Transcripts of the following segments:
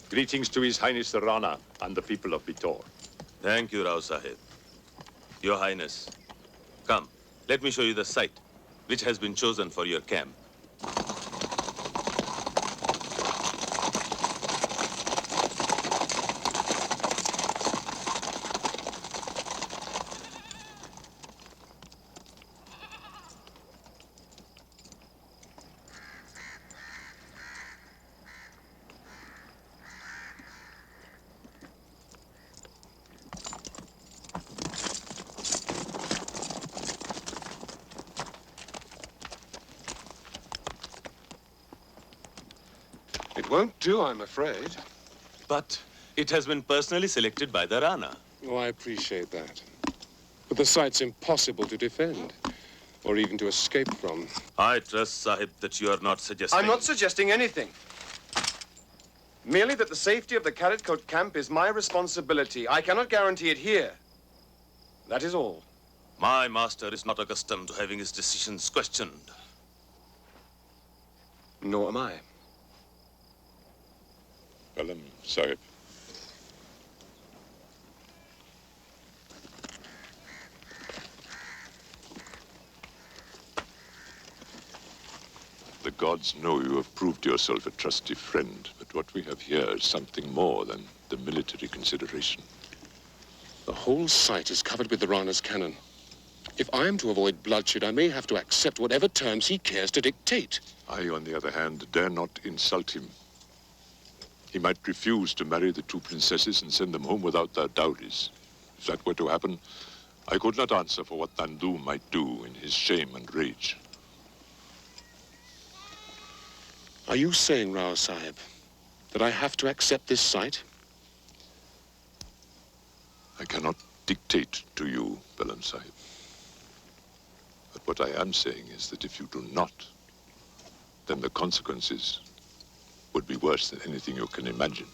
Greetings to His Highness the Rana and the people of Bitor. Thank you, Rao Sahib. Your Highness, come, let me show you the site which has been chosen for your camp. It won't do, I'm afraid. But it has been personally selected by the Rana. Oh, I appreciate that. But the site's impossible to defend, or even to escape from. I trust, Sahib, that you are not suggesting... I'm not suggesting anything. Merely that the safety of the Carrot Coat camp is my responsibility. I cannot guarantee it here. That is all. My master is not accustomed to having his decisions questioned. Nor am I. Pelham, Sahib. The gods know you have proved yourself a trusty friend, but what we have here is something more than the military consideration. The whole site is covered with the Rana's cannon. If I am to avoid bloodshed, I may have to accept whatever terms he cares to dictate. I, on the other hand, dare not insult him. He might refuse to marry the two princesses and send them home without their dowries. If that were to happen, I could not answer for what Nandu might do in his shame and rage. Are you saying, Rao Sahib, that I have to accept this site? I cannot dictate to you, Pelham Sahib. But what I am saying is that if you do not, then the consequences would be worse than anything you can imagine.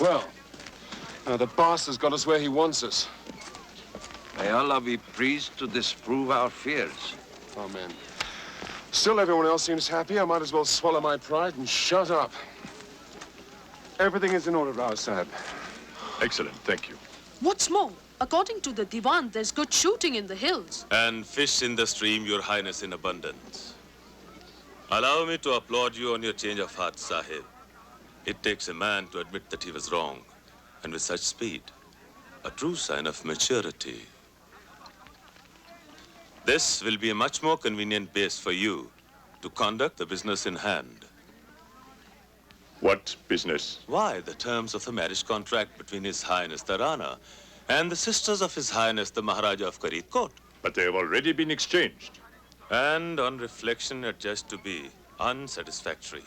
Well, the boss has got us where he wants us. May Allah be pleased to disprove our fears. Amen. Still, everyone else seems happy. I might as well swallow my pride and shut up. Everything is in order, Rao Sahib. Excellent, thank you. What's more, according to the Diwan, there's good shooting in the hills. And fish in the stream, Your Highness, in abundance. Allow me to applaud you on your change of heart, Sahib. It takes a man to admit that he was wrong, and with such speed, a true sign of maturity. This will be a much more convenient base for you to conduct the business in hand. What business? Why, the terms of the marriage contract between His Highness the Rana and the sisters of His Highness the Maharaja of Karit. But they have already been exchanged. And on reflection, it just to be unsatisfactory.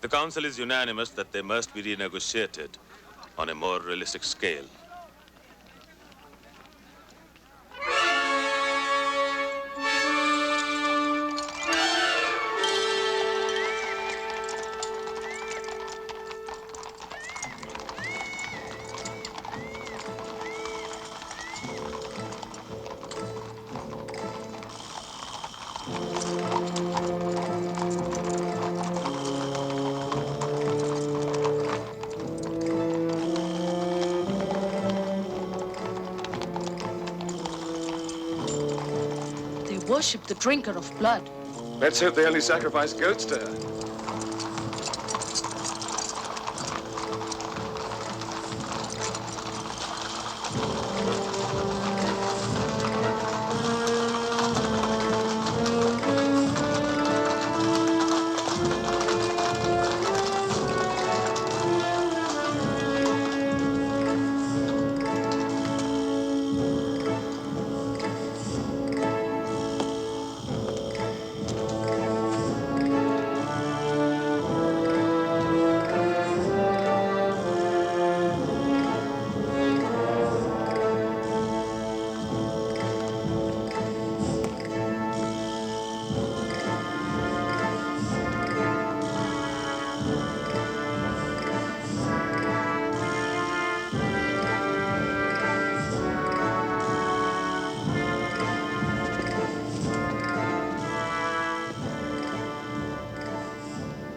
The council is unanimous that they must be renegotiated on a more realistic scale. worship the drinker of blood. Let's hope they only sacrifice goats to her.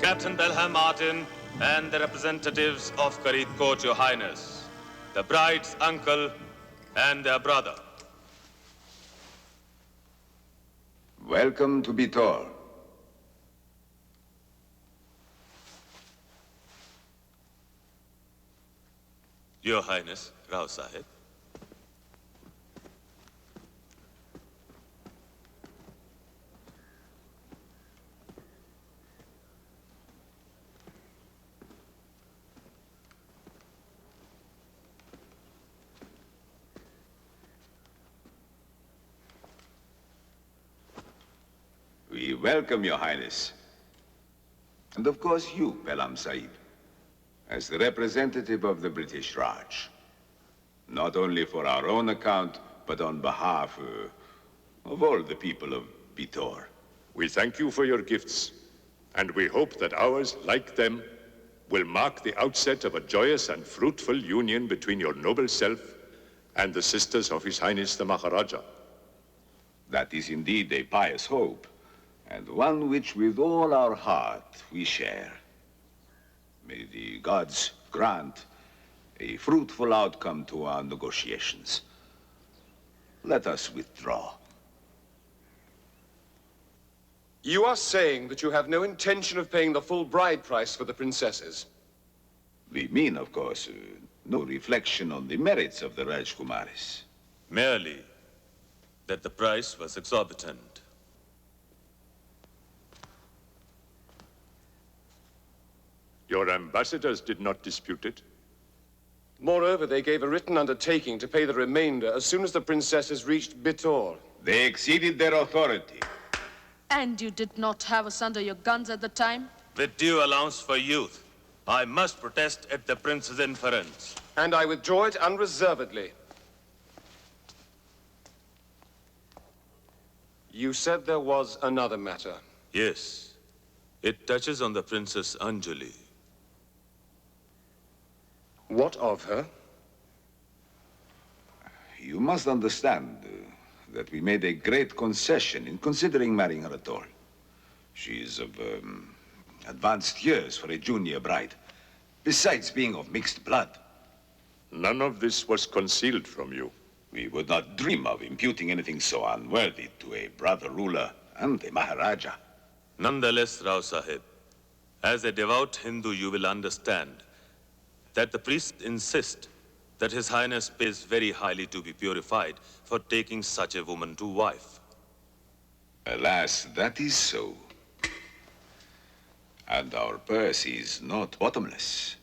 Captain Pelham-Martyn and the representatives of Karid Court, Your Highness, the bride's uncle and their brother. Welcome to Bitor. Your Highness, Rao Sahib. We welcome Your Highness. And of course you, Pelham Sahib, as the representative of the British Raj. Not only for our own account, but on behalf of all the people of Bitor. We thank you for your gifts, and we hope that ours, like them, will mark the outset of a joyous and fruitful union between your noble self and the sisters of His Highness the Maharaja. That is indeed a pious hope, and one which with all our heart we share. May the gods grant a fruitful outcome to our negotiations. Let us withdraw. You are saying that you have no intention of paying the full bride price for the princesses? We mean, of course, no reflection on the merits of the Rajkumaris. Merely that the price was exorbitant. Your ambassadors did not dispute it. Moreover, they gave a written undertaking to pay the remainder as soon as the princesses reached Bitor. They exceeded their authority. And you did not have us under your guns at the time? With due allowance for youth, I must protest at the prince's inference. And I withdraw it unreservedly. You said there was another matter. Yes, it touches on the Princess Anjuli. What of her? You must understand that we made a great concession in considering marrying her at all. She is of advanced years for a junior bride, besides being of mixed blood. None of this was concealed from you. We would not dream of imputing anything so unworthy to a brother ruler and a Maharaja. Nonetheless, Rao Sahib, as a devout Hindu, you will understand that the priests insist that His Highness pays very highly to be purified for taking such a woman to wife. Alas, that is so. And our purse is not bottomless.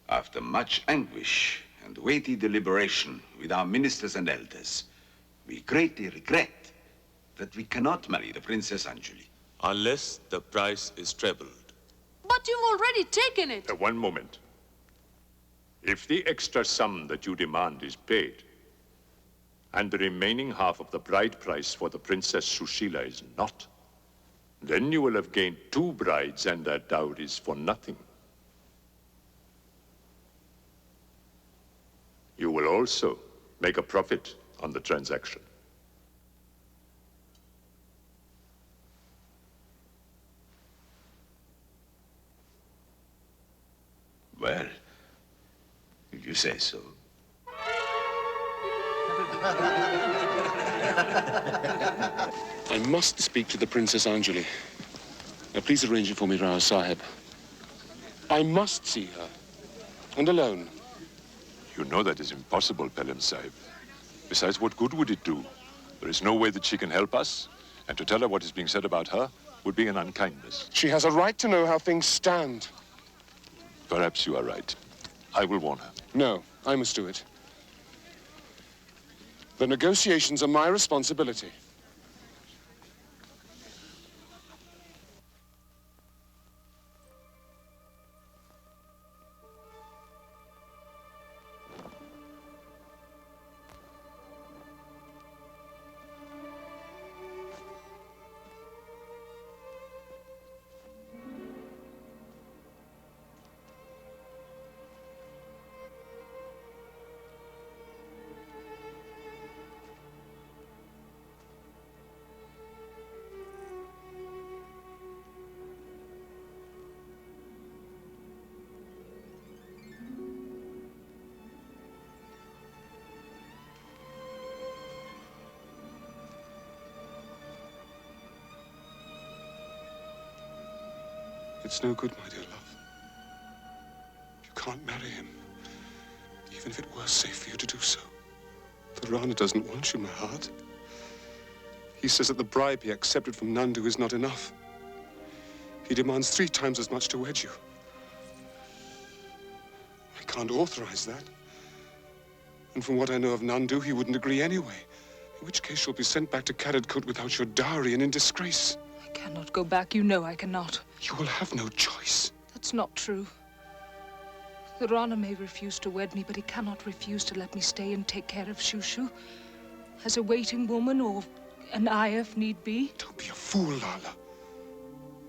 After much anguish and weighty deliberation with our ministers and elders, we greatly regret that we cannot marry the Princess Anjuli. Unless the price is trebled. But you've already taken it. One moment. If the extra sum that you demand is paid, and the remaining half of the bride price for the Princess Sushila is not, then you will have gained 2 brides and their dowries for nothing. You will also make a profit on the transaction. Well, if you say so. I must speak to the Princess Anjuli. Now, please arrange it for me, Rao Sahib. I must see her, and alone. You know that is impossible, Pelham Sahib. Besides, what good would it do? There is no way that she can help us, and to tell her what is being said about her would be an unkindness. She has a right to know how things stand. Perhaps you are right. I will warn her. No, I must do it. The negotiations are my responsibility. It's no good, my dear love. You can't marry him, even if it were safe for you to do so. The Rana doesn't want you, my heart. He says that the bribe he accepted from Nandu is not enough. He demands 3 times as much to wed you. I can't authorize that. And from what I know of Nandu, he wouldn't agree anyway. In which case you'll be sent back to Kadadkot without your dowry and in disgrace. I cannot go back. You know I cannot. You will have no choice. That's not true. The Rana may refuse to wed me, but he cannot refuse to let me stay and take care of Shushu as a waiting woman or an eye if need be. Don't be a fool, Lala.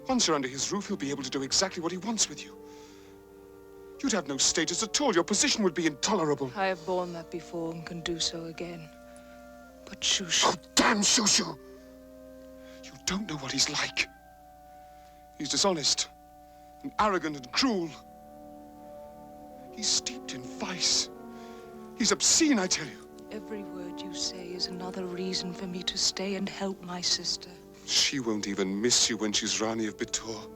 Once you're under his roof, he'll be able to do exactly what he wants with you. You'd have no status at all. Your position would be intolerable. I have borne that before and can do so again. But Shushu... Oh, damn Shushu! You don't know what he's like. He's dishonest and arrogant and cruel. He's steeped in vice. He's obscene, I tell you. Every word you say is another reason for me to stay and help my sister. She won't even miss you when she's Rani of Bitor.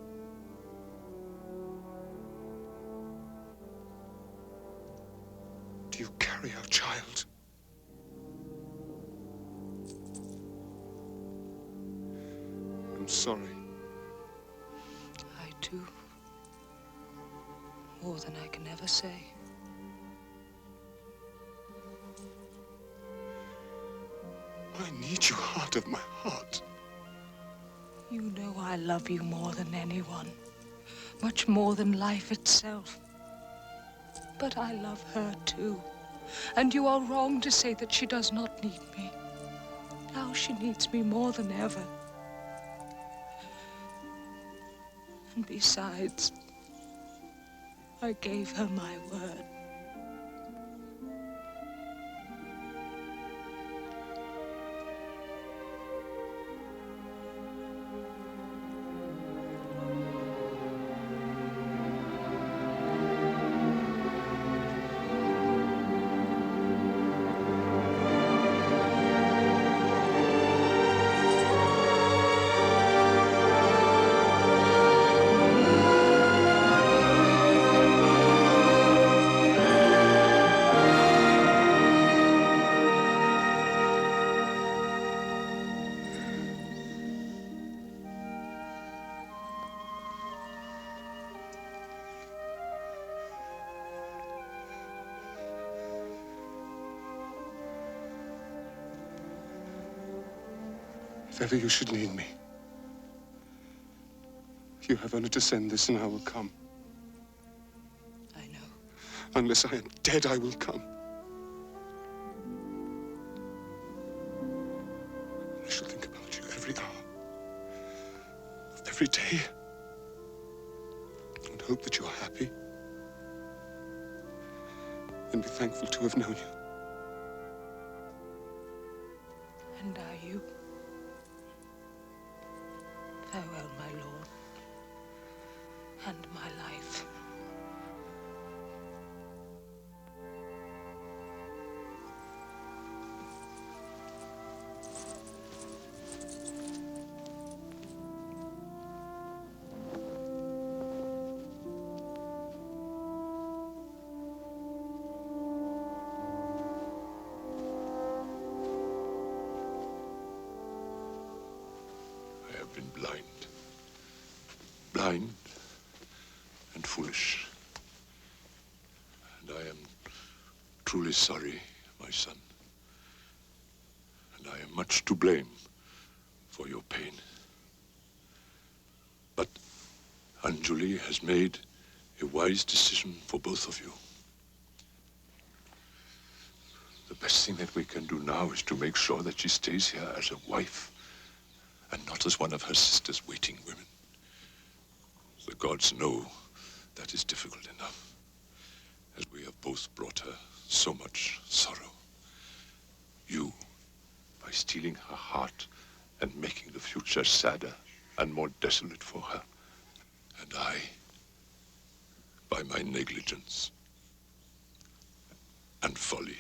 Do you carry our child? I'm sorry. I do. More than I can ever say. I need you, heart of my heart. You know I love you more than anyone. Much more than life itself. But I love her too. And you are wrong to say that she does not need me. Now she needs me more than ever. And besides, I gave her my word. If ever you should need me, you have only to send this and I will come. I know. Unless I am dead, I will come. I shall think about you every hour of every day and hope that you are happy and be thankful to have known you. And are you? Farewell, my lord, and my life. been blind. Blind and foolish. And I am truly sorry, my son. And I am much to blame for your pain. But Anjuli has made a wise decision for both of you. The best thing that we can do now is to make sure that she stays here as a wife and not as one of her sister's waiting women. The gods know that is difficult enough, as we have both brought her so much sorrow. You, by stealing her heart and making the future sadder and more desolate for her. And I, by my negligence and folly.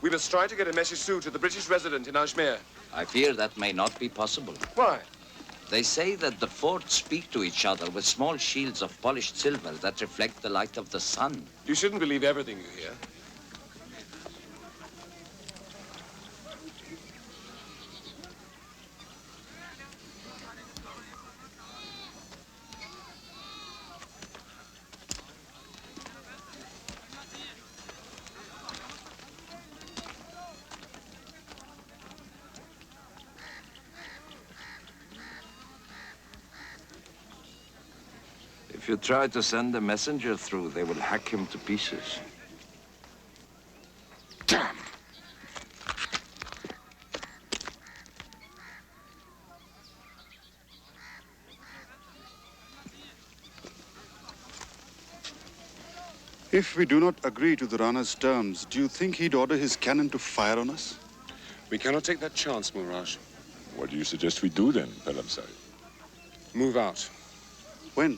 We must try to get a message through to the British resident in Ajmer. I fear that may not be possible. Why? They say that the forts speak to each other with small shields of polished silver that reflect the light of the sun. You shouldn't believe everything you hear. If you try to send a messenger through, they will hack him to pieces. Damn! If we do not agree to the Rana's terms, do you think he'd order his cannon to fire on us? We cannot take that chance, Mirage. What do you suggest we do then, Pelham-Martyn? Move out. When?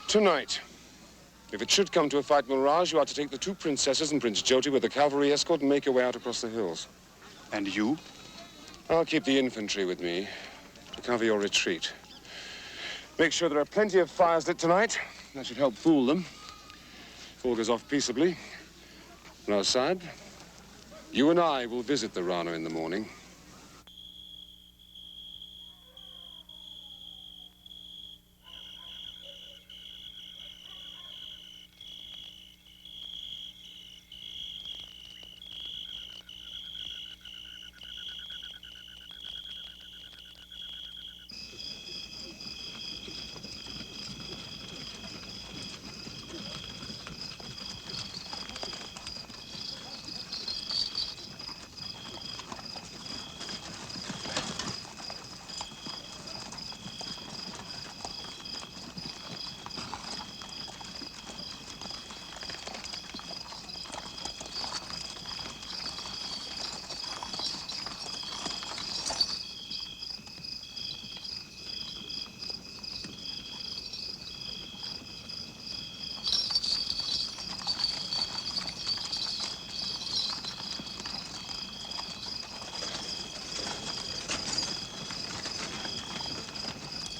Tonight. If it should come to a fight, Mirage, you are to take the two princesses and Prince Jyoti with a cavalry escort and make your way out across the hills. And you? I'll keep the infantry with me to cover your retreat. Make sure there are plenty of fires lit tonight. That should help fool them. If all goes off peaceably. On our side, you and I will visit the Rana in the morning.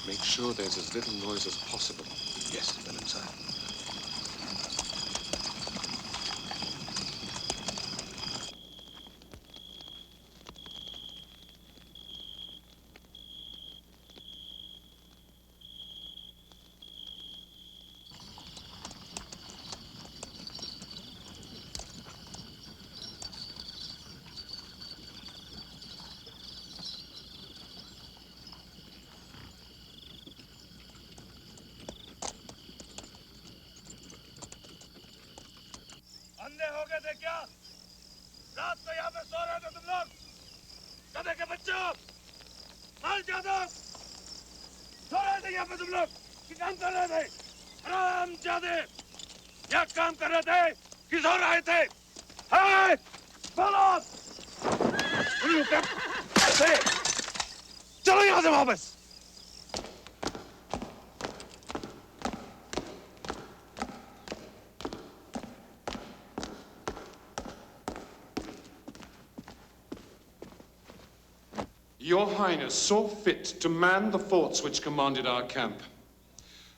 Make sure there's as little noise as possible. Yes, Pelham-Martyn. अंधे हो गए थे क्या? रात को यहाँ पे सो रहे थे तुम लोग? गधे के बच्चों! मार जादो छोड़ दे यहाँ पे तुम लोग कि काम कर रहे थे हराम जादे क्या काम कर रहे थे किस हो रहे थे हाय बोलो चलो यहाँ से वापस Your Highness saw fit to man the forts which commanded our camp.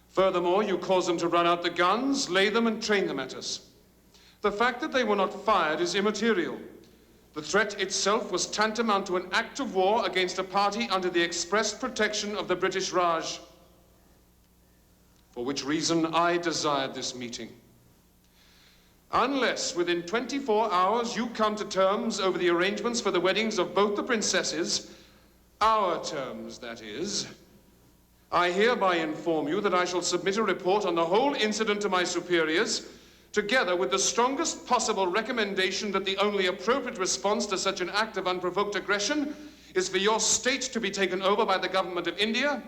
Furthermore, you caused them to run out the guns, lay them, and train them at us. The fact that they were not fired is immaterial. The threat itself was tantamount to an act of war against a party under the express protection of the British Raj. For which reason I desired this meeting. Unless within 24 hours you come to terms over the arrangements for the weddings of both the princesses, our terms, that is, I hereby inform you that I shall submit a report on the whole incident to my superiors, together with the strongest possible recommendation that the only appropriate response to such an act of unprovoked aggression is for your state to be taken over by the government of India,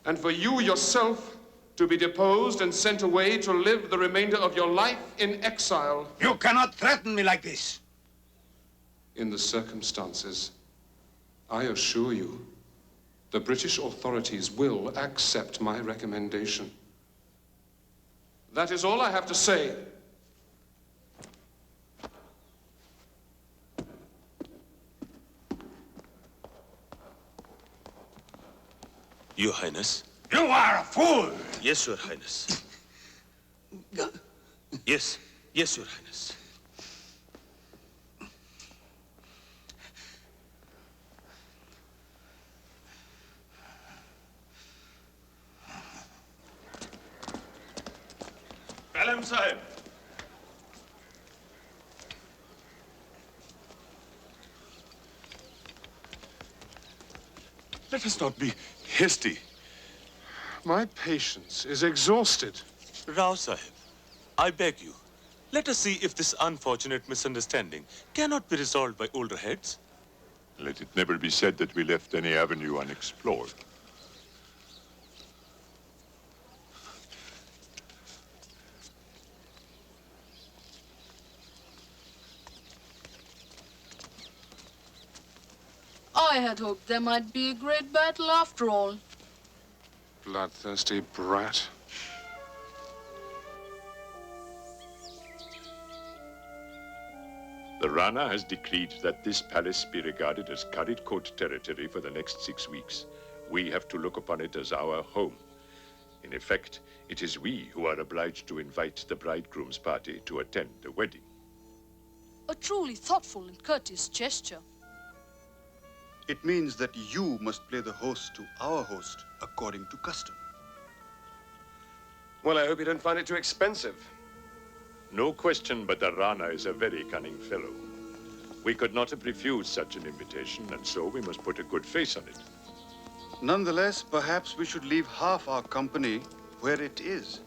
and for you yourself to be deposed and sent away to live the remainder of your life in exile. You cannot threaten me like this. In the circumstances, I assure you, the British authorities will accept my recommendation. That is all I have to say. Your Highness. You are a fool. Yes, Your Highness. Yes, yes, Your Highness. Pelham Sahib. Let us not be hasty. My patience is exhausted. Rao Sahib, I beg you, let us see if this unfortunate misunderstanding cannot be resolved by older heads. Let it never be said that we left any avenue unexplored. I had hoped there might be a great battle after all. Bloodthirsty brat. The Rana has decreed that this palace be regarded as Karit Court territory for the next 6 weeks. We have to look upon it as our home. In effect, it is we who are obliged to invite the bridegroom's party to attend the wedding. A truly thoughtful and courteous gesture. It means that you must play the host to our host according to custom. Well, I hope you don't find it too expensive. No question but the Rana is a very cunning fellow. We could not have refused such an invitation, and so we must put a good face on it. Nonetheless, perhaps we should leave half our company where it is.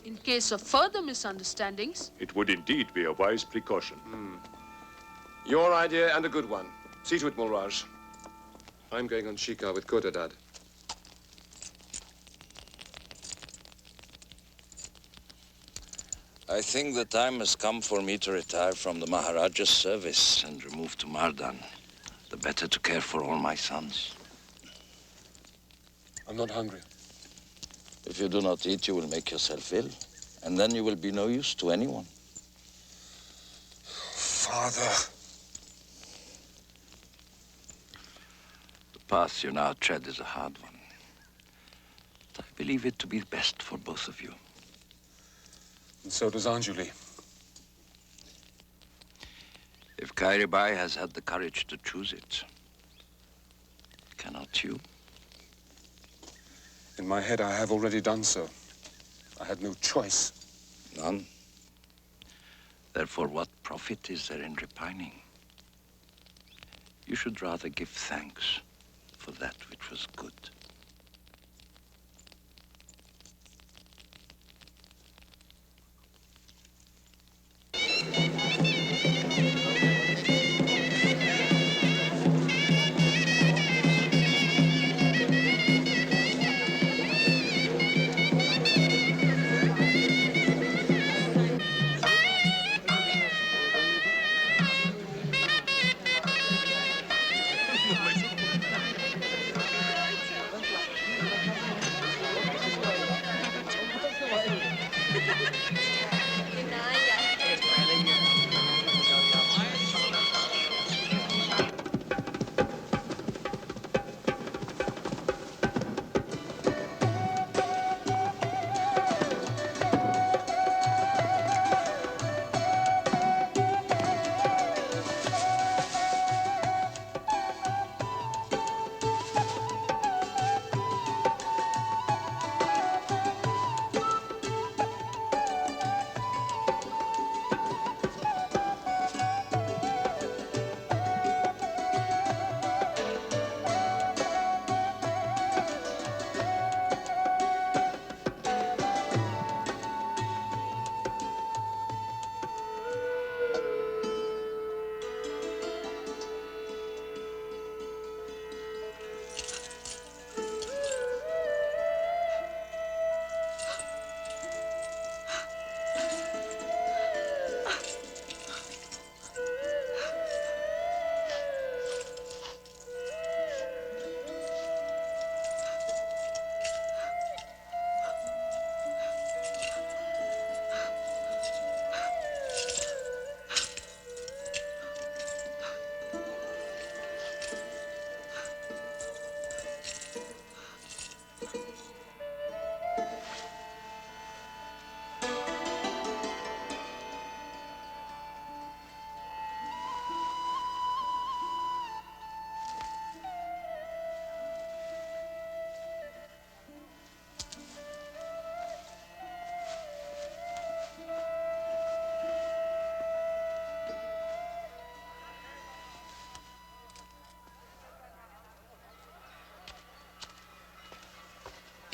In case of further misunderstandings. It would indeed be a wise precaution. Your idea and a good one. See to it, Mulraj. I'm going on Shikar with Koda Dad. I think the time has come for me to retire from the Maharaja's service and remove to Mardan. The better to care for all my sons. I'm not hungry. If you do not eat, you will make yourself ill. And then you will be no use to anyone. Father. The path you now tread is a hard one. But I believe it to be best for both of you. And so does Anjuli. If Kairibai has had the courage to choose it, cannot you? In my head, I have already done so. I had no choice. None. Therefore, what profit is there in repining? You should rather give thanks for that which was good.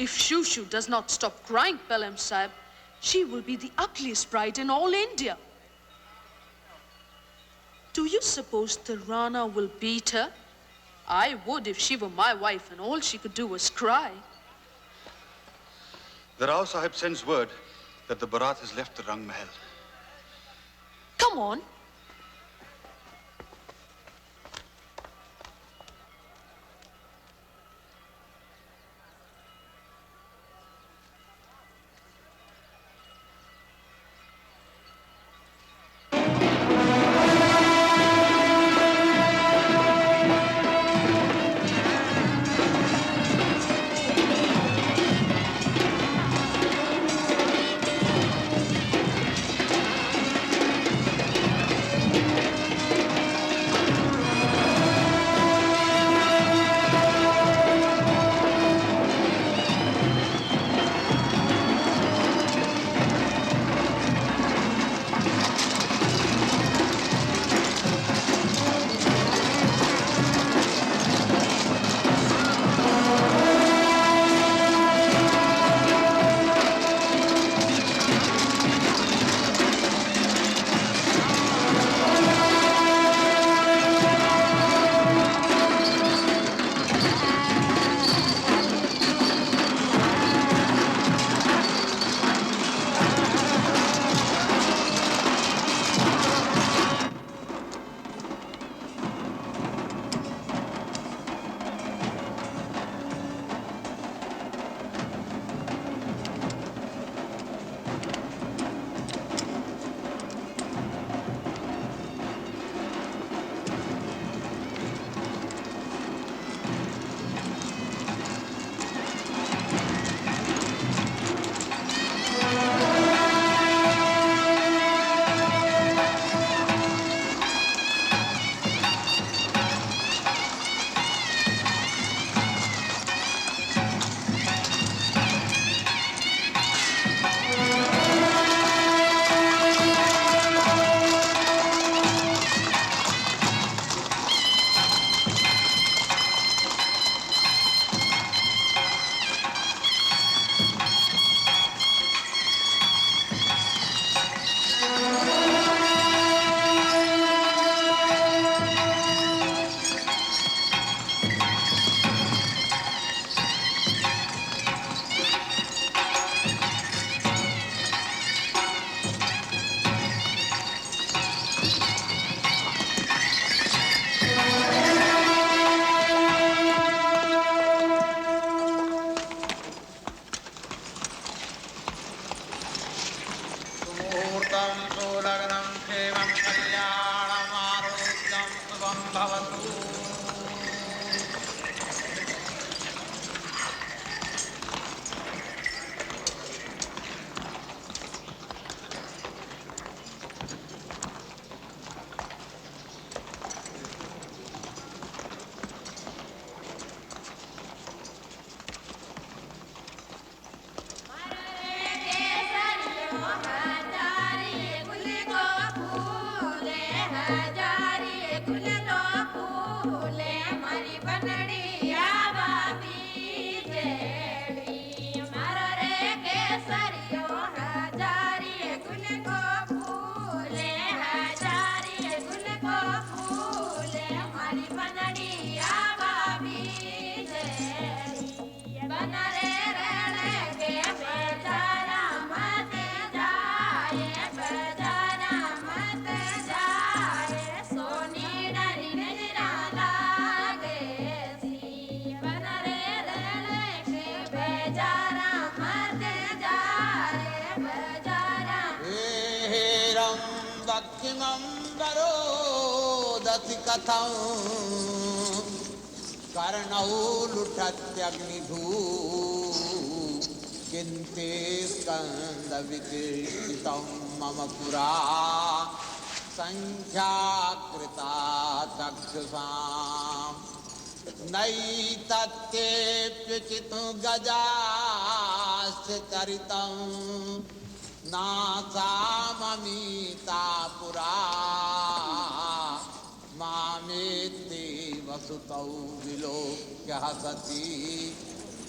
If Shushu does not stop crying, Pelham Sahib, she will be the ugliest bride in all India. Do you suppose the Rana will beat her? I would if she were my wife and all she could do was cry. The Rao Sahib sends word that the Barat has left the Rang Mahal. Come on.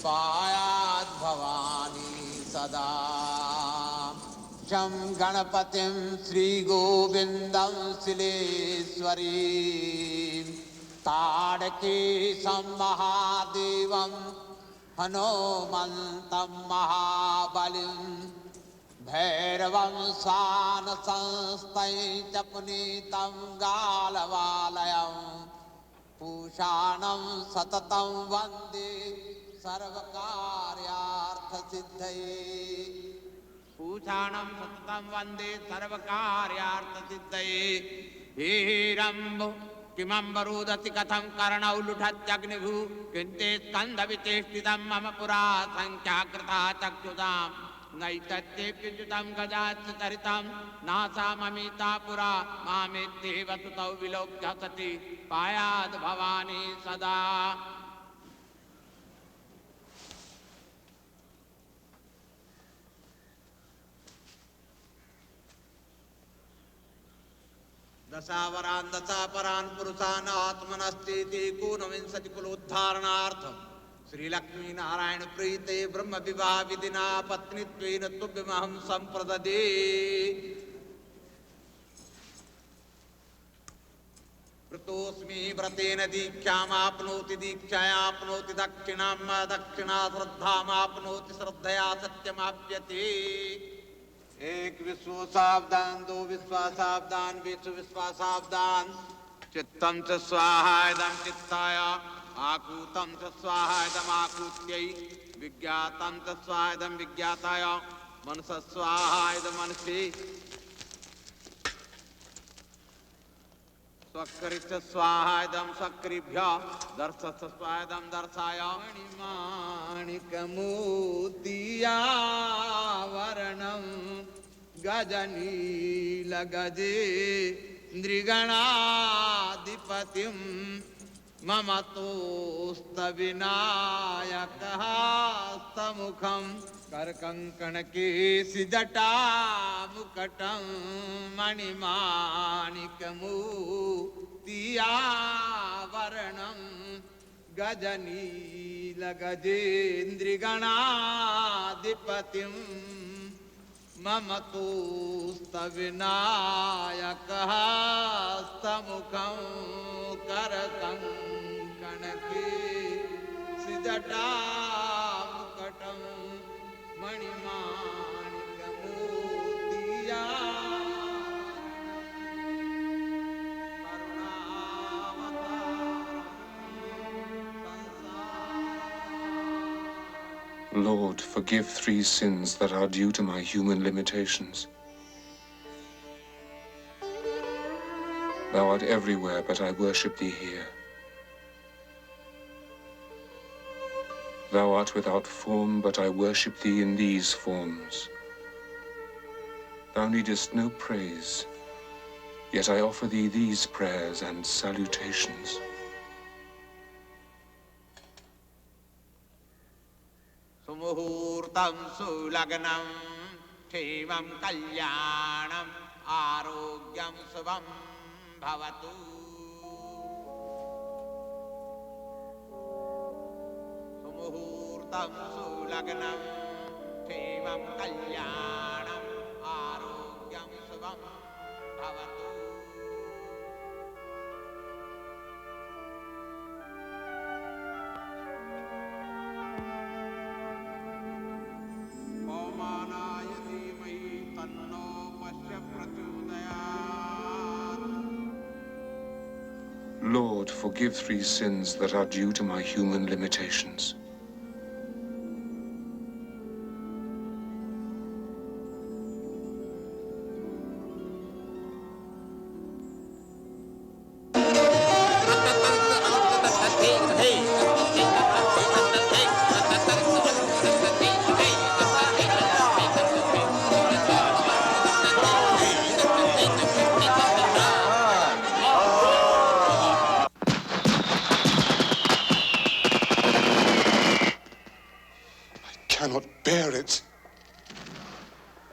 पायात् Bhavani सदा शं गणपतिं श्रीगोविन्दं शिलेश्वरी ताडके महादेवं हनुमन्तं महाबलिं भैरवं सानसंस्थै च पुनीतं गालवालयं पूषाणं सततं वन्दे सर्वकार्यार्थसिद्धये पूषाणं सततं वन्दे सर्वकार्यार्थसिद्धये हेरम्बो किमम्बरूदति कथं कर्णौ लुठत्यग्निभु किन्ते स्कन्धविचेष्टितं मम पुरा संख्याकृता चक्षुषाम् नैतत्येऽप्युचितं गजाच्च चरितं नासा ममिता पुरा मामेत्ये वसुतौ विलोक्य सति पायाद् भवानी सदा दशावरान् दशापरान् पुरुषान् आत्मनस्तीति कोनविंशति कुलोद्धारणार्थं श्रीलक्ष्मी नारायण प्रीते ब्रह्म विवाह विधिना पत्नीत्वेन तुभ्यमहं संप्रददे व्रतोऽस्मि व्रतेन दीक्षामाप्नोति दीक्षायाप्नोति दक्षिणां दक्षिणा श्रद्धामाप्नोति श्रद्धया सत्यमाप्यते एक विश्व सावधान दो विश्व सावधान विश्व सावधान चित्तं च स्वाहा इदं चित्ताय आकूतं च स्वाहा इदं आकूत्यै विज्ञातं च स्वाहा इदं विज्ञाताय मनसः स्वाहा इदं मनसि स्वकरिच स्वाहा इदं स्वकरिभ्यः दर्शस स्वाहा इदं दर्शाय मणिमाणिकमोतियावरणं गजनीलगजे नृगणाधिपतिं मम तोस्तविनायकः स्तमुखं करकङ्कणकेशिजटामुकटं मणिमाणिकमोतियावरणं गजनीलगजेन्द्रिगणाधिपतिं मम तोस्तविनायकः स्तमुखं करकङ्कणकेशिजटामुकटं मणिमाणिकमोतिया Lord, forgive 3 sins that are due to my human limitations. Thou art everywhere, but I worship thee here. Thou art without form, but I worship thee in these forms. Thou needest no praise, yet I offer thee these prayers and salutations. सुमुहूर्तं सुलग्नं क्षेमं कल्याणम् आरोग्यं शुभं भवतु सुमुहूर्तं सुलग्नं क्षेमं कल्याणम् आरोग्यं शुभं भवतु Lord, forgive 3 sins that are due to my human limitations.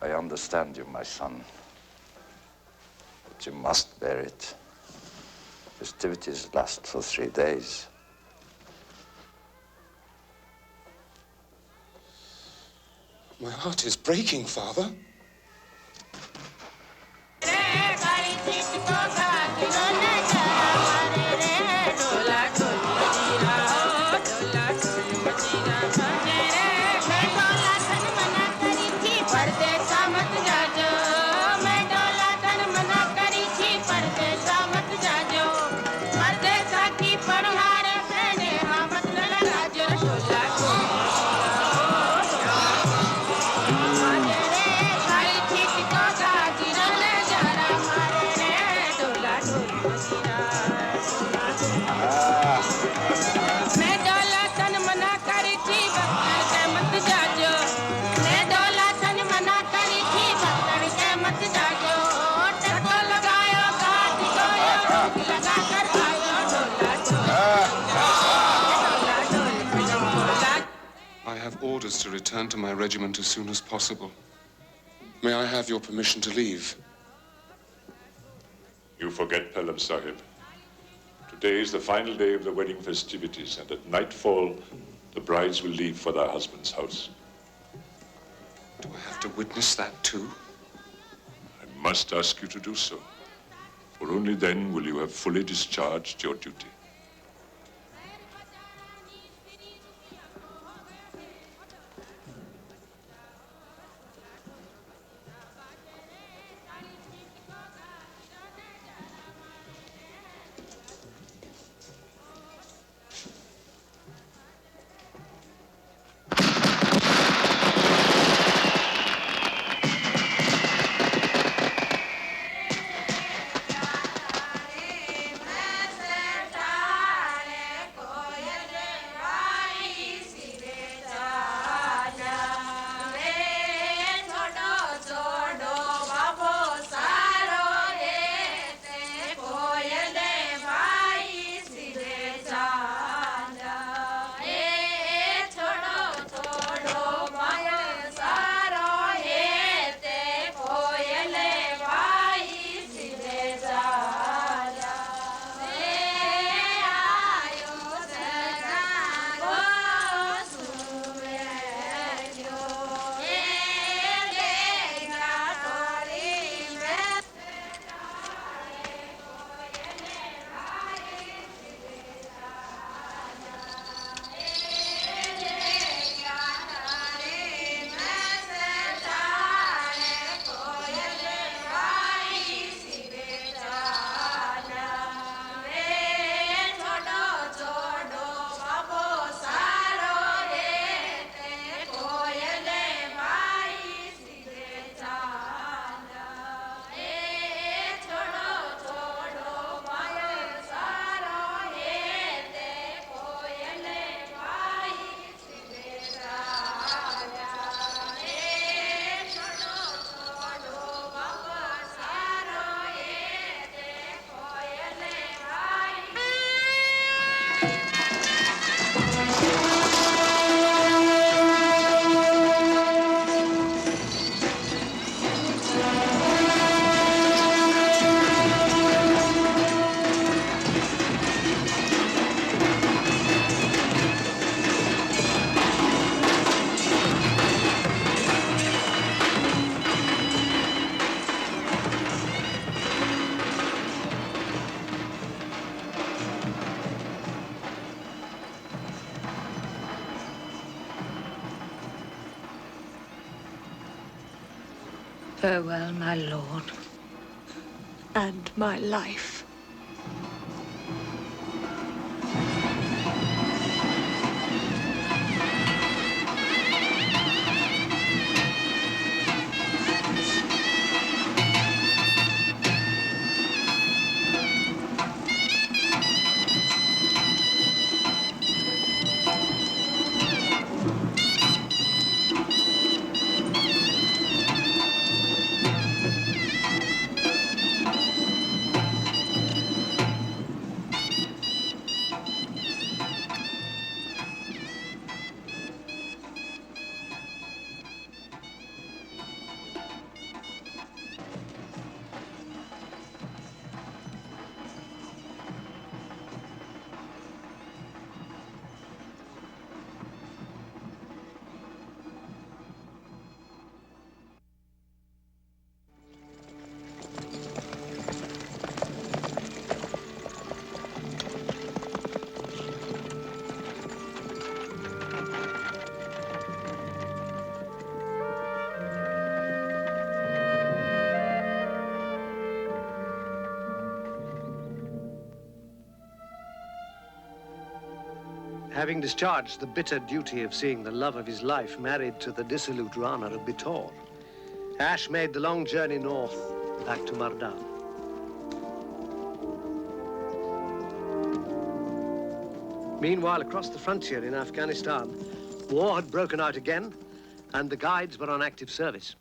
I understand you, my son. But you must bear it. Festivities last for 3 days. My heart is breaking, Father. I have orders to return to my regiment as soon as possible. May I have your permission to leave? You forget, Pelham Sahib. Today is the final day of the wedding festivities, and at nightfall, the brides will leave for their husband's house. Do I have to witness that too? I must ask you to do so, for only then will you have fully discharged your duty. Farewell, my lord, and my life. Having discharged the bitter duty of seeing the love of his life married to the dissolute Rana of Bitor, Ash made the long journey north, back to Mardan. Meanwhile, across the frontier in Afghanistan, war had broken out again, and the guides were on active service.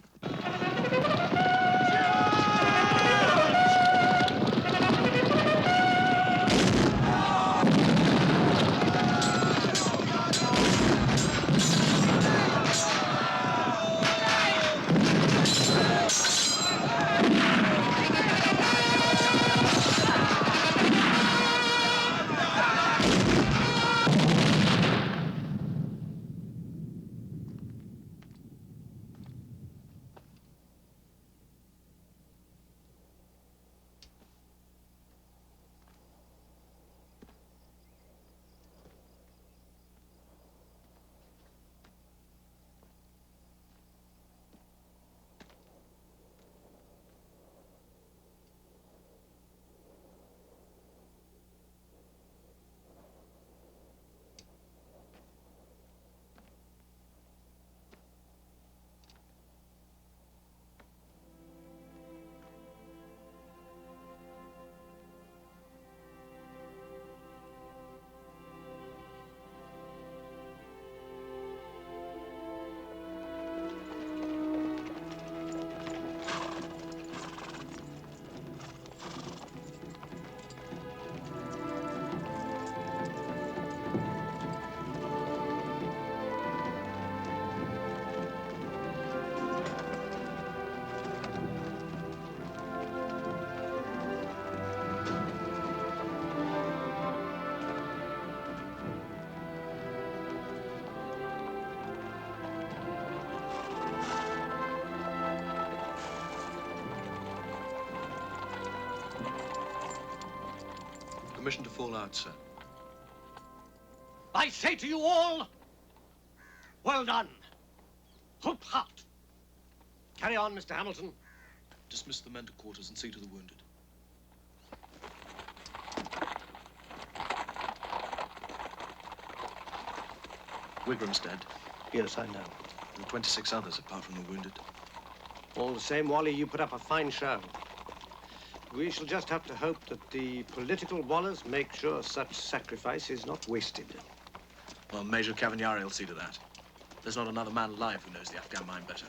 Permission to fall out, sir. I say to you all, well done. Hope hot. Carry on, Mr. Hamilton. Dismiss the men to quarters and see to the wounded. Wigram's dead. Yes, I know. There are 26 others apart from the wounded. All the same, Wally, you put up a fine show. We shall just have to hope that the political wallers make sure such sacrifice is not wasted. Well, Major Cavagnari will see to that. There's not another man alive who knows the Afghan mind better.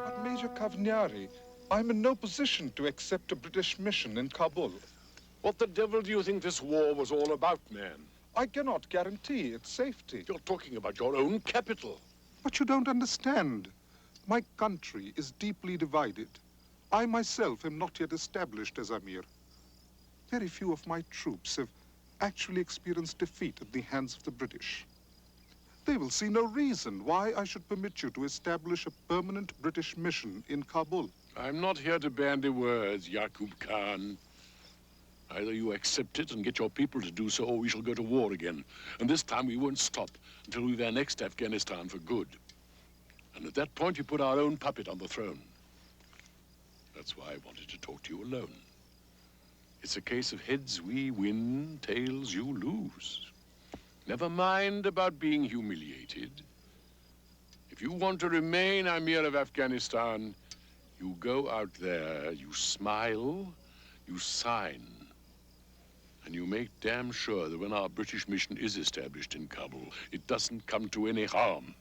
But Major Cavagnari, I'm in no position to accept a British mission in Kabul. What the devil do you think this war was all about, man? I cannot guarantee its safety. You're talking about your own capital. But you don't understand. My country is deeply divided. I myself am not yet established as Amir. Very few of my troops have actually experienced defeat at the hands of the British. They will see no reason why I should permit you to establish a permanent British mission in Kabul. I'm not here to bandy words, Yaqub Khan. Either you accept it and get your people to do so, or we shall go to war again. And this time we won't stop until we've annexed Afghanistan for good. And at that point, you put our own puppet on the throne. That's why I wanted to talk to you alone. It's a case of heads we win, tails you lose. Never mind about being humiliated. If you want to remain Amir of Afghanistan, you go out there, you smile, you sign, and you make damn sure that when our British mission is established in Kabul, it doesn't come to any harm.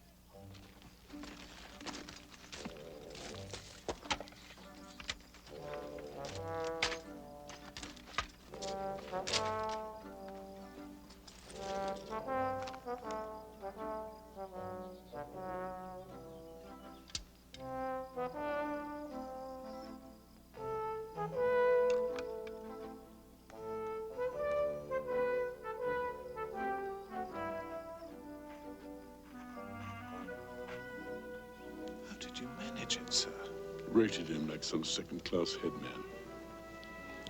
Rated him like some second-class headman.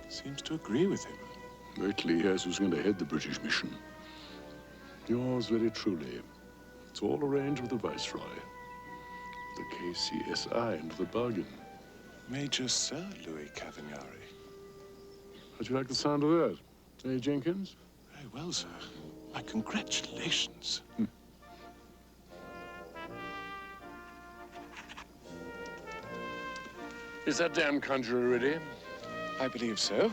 Seems to agree with him. Wait till he hears who's going to head the British mission. Yours very truly. It's all arranged with the Viceroy. The KCSI into the bargain. Major Sir Louis Cavagnari. How'd you like the sound of that? Eh, Jenkins? Very well, sir. My congratulations. Is that damn conjurer ready? I believe so.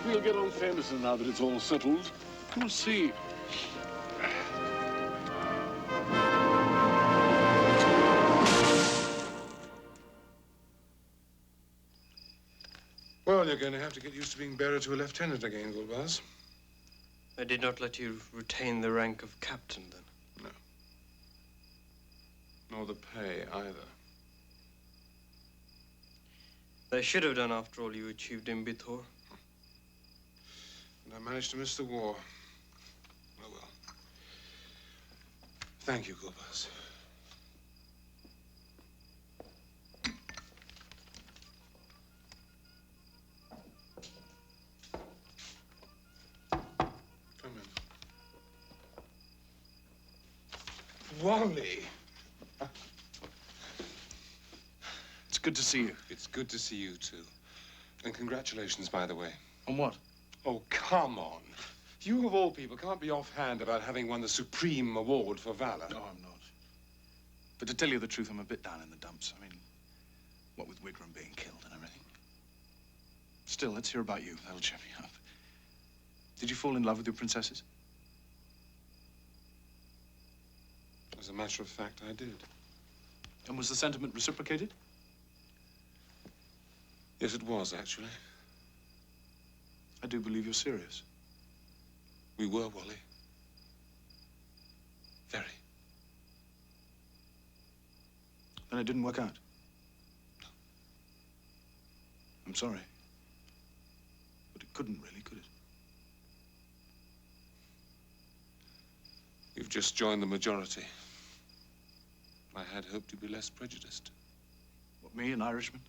We'll get on famously now that it's all settled. You'll see. Well, you're going to have to get used to being bearer to a lieutenant again, Gulbaz. I did not let you retain the rank of captain, then? No. Nor the pay, either. I should have done after all you achieved in Bithor. And I managed to miss the war. Oh, well. Thank you, Gulbaz. Come in. Wally! It's good to see you. It's good to see you, too. And congratulations, by the way. On what? Oh, come on. You, of all people, can't be offhand about having won the supreme award for valor. No, I'm not. But to tell you the truth, I'm a bit down in the dumps. I mean, what with Wigram being killed and everything. Still, let's hear about you. That'll cheer me up. Did you fall in love with your princesses? As a matter of fact, I did. And was the sentiment reciprocated? Yes, it was, actually. I do believe you're serious. We were, Wally. Very. Then it didn't work out? No. I'm sorry. But it couldn't really, could it? You've just joined the majority. I had hoped you'd be less prejudiced. What, me, an Irishman?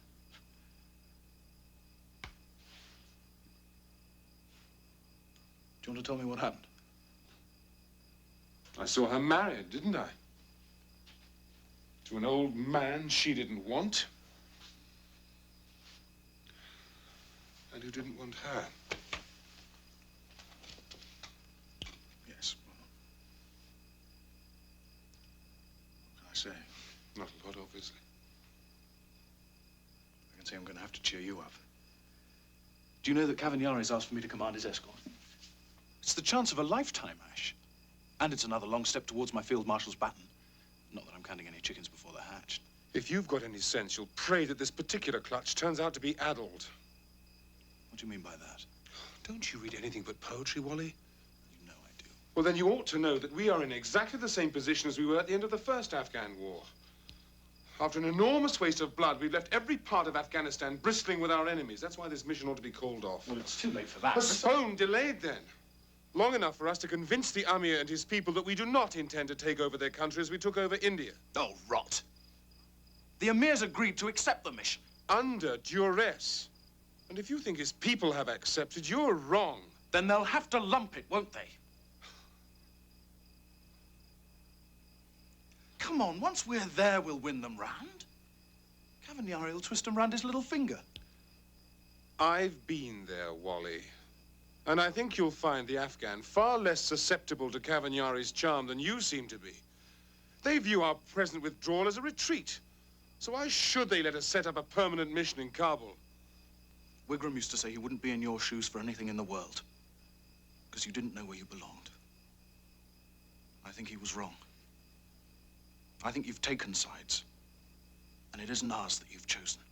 Do you want to tell me what happened? I saw her married, didn't I? To an old man she didn't want. And who didn't want her. Yes, well, what can I say? Not a lot, obviously. I can say I'm going to have to cheer you up. Do you know that Cavagnari's asked for me to command his escort? It's the chance of a lifetime, Ash. And it's another long step towards my field marshal's baton. Not that I'm counting any chickens before they're hatched. If you've got any sense, you'll pray that this particular clutch turns out to be addled. What do you mean by that? Don't you read anything but poetry, Wally? You know I do. Well, then you ought to know that we are in exactly the same position as we were at the end of the first Afghan war. After an enormous waste of blood, we've left every part of Afghanistan bristling with our enemies. That's why this mission ought to be called off. Well, it's too late for that. Postponed, delayed, then. Long enough for us to convince the Amir and his people that we do not intend to take over their country as we took over India. Oh, rot. The Amir's agreed to accept the mission. Under duress. And if you think his people have accepted, you're wrong. Then they'll have to lump it, won't they? Come on, once we're there, we'll win them round. Cavagnari will twist them round his little finger. I've been there, Wally. And I think you'll find the Afghan far less susceptible to Cavagnari's charm than you seem to be. They view our present withdrawal as a retreat. So why should they let us set up a permanent mission in Kabul? Wigram used to say he wouldn't be in your shoes for anything in the world. Because you didn't know where you belonged. I think he was wrong. I think you've taken sides. And it isn't ours that you've chosen.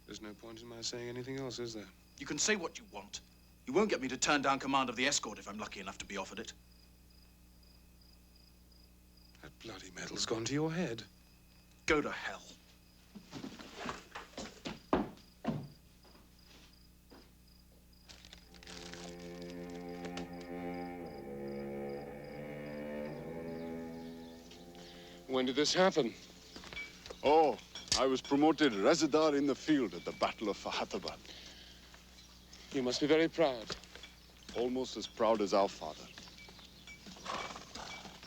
There's no point in my saying anything else, is there? You can say what you want. You won't get me to turn down command of the escort if I'm lucky enough to be offered it. bloody metal's gone to your head. Go to hell. When did this happen? Oh, I was promoted Residar in the field at the Battle of Fahatabad. You must be very proud. Almost as proud as our father.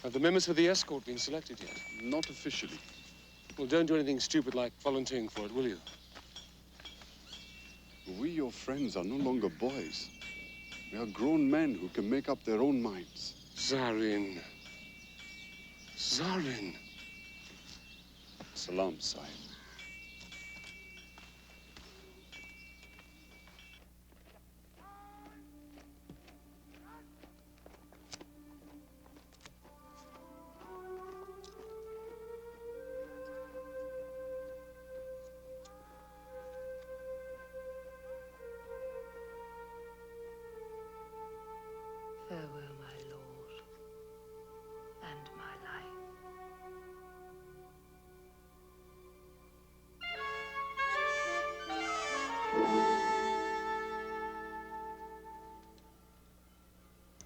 Have the members for the escort been selected yet? Not officially. Well, don't do anything stupid like volunteering for it, will you? We, your friends, are no longer boys. We are grown men who can make up their own minds. Zarin. Zarin. Salam, Sahib. Farewell, my lord, and my life.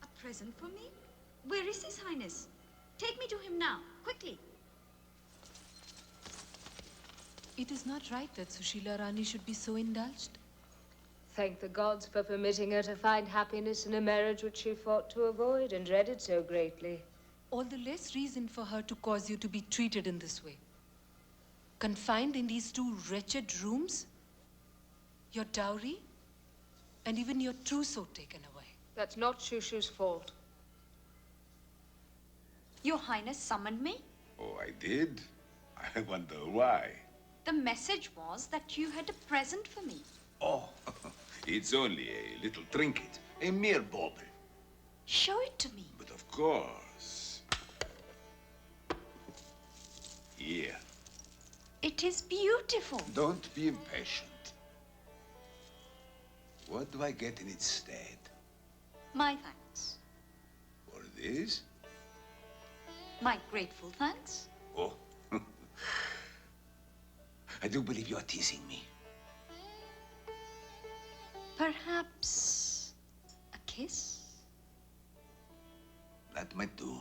A present for me? Where is His Highness? Take me to him now, quickly. It is not right that Sushila Rani should be so indulged. Thank the gods for permitting her to find happiness in a marriage which she fought to avoid and dreaded so greatly. All the less reason for her to cause you to be treated in this way. Confined in these two wretched rooms, your dowry, and even your trousseau taken away. That's not Shushu's fault. Your Highness summoned me? Oh, I did? I wonder why. The message was that you had a present for me. Oh, it's only a little trinket, a mere bauble. Show it to me. But of course. Here. It is beautiful. Don't be impatient. What do I get in its stead? My thanks. For this? My grateful thanks. Oh. I do believe you are teasing me. Perhaps a kiss? That might do.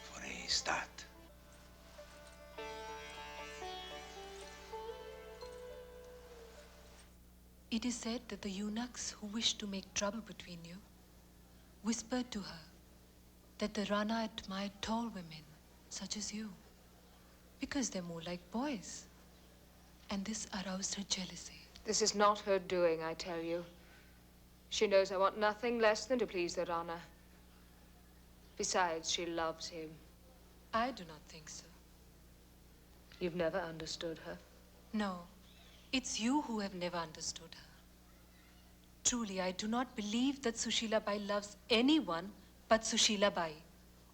For a start. It is said that the eunuchs who wished to make trouble between you whispered to her that the Rana admired tall women such as you because they're more like boys. And this aroused her jealousy. This is not her doing, I tell you. She knows I want nothing less than to please the Rana. Besides, she loves him. I do not think so. You've never understood her. No, it's you who have never understood her. Truly, I do not believe that Sushila Bai loves anyone but Sushila Bai,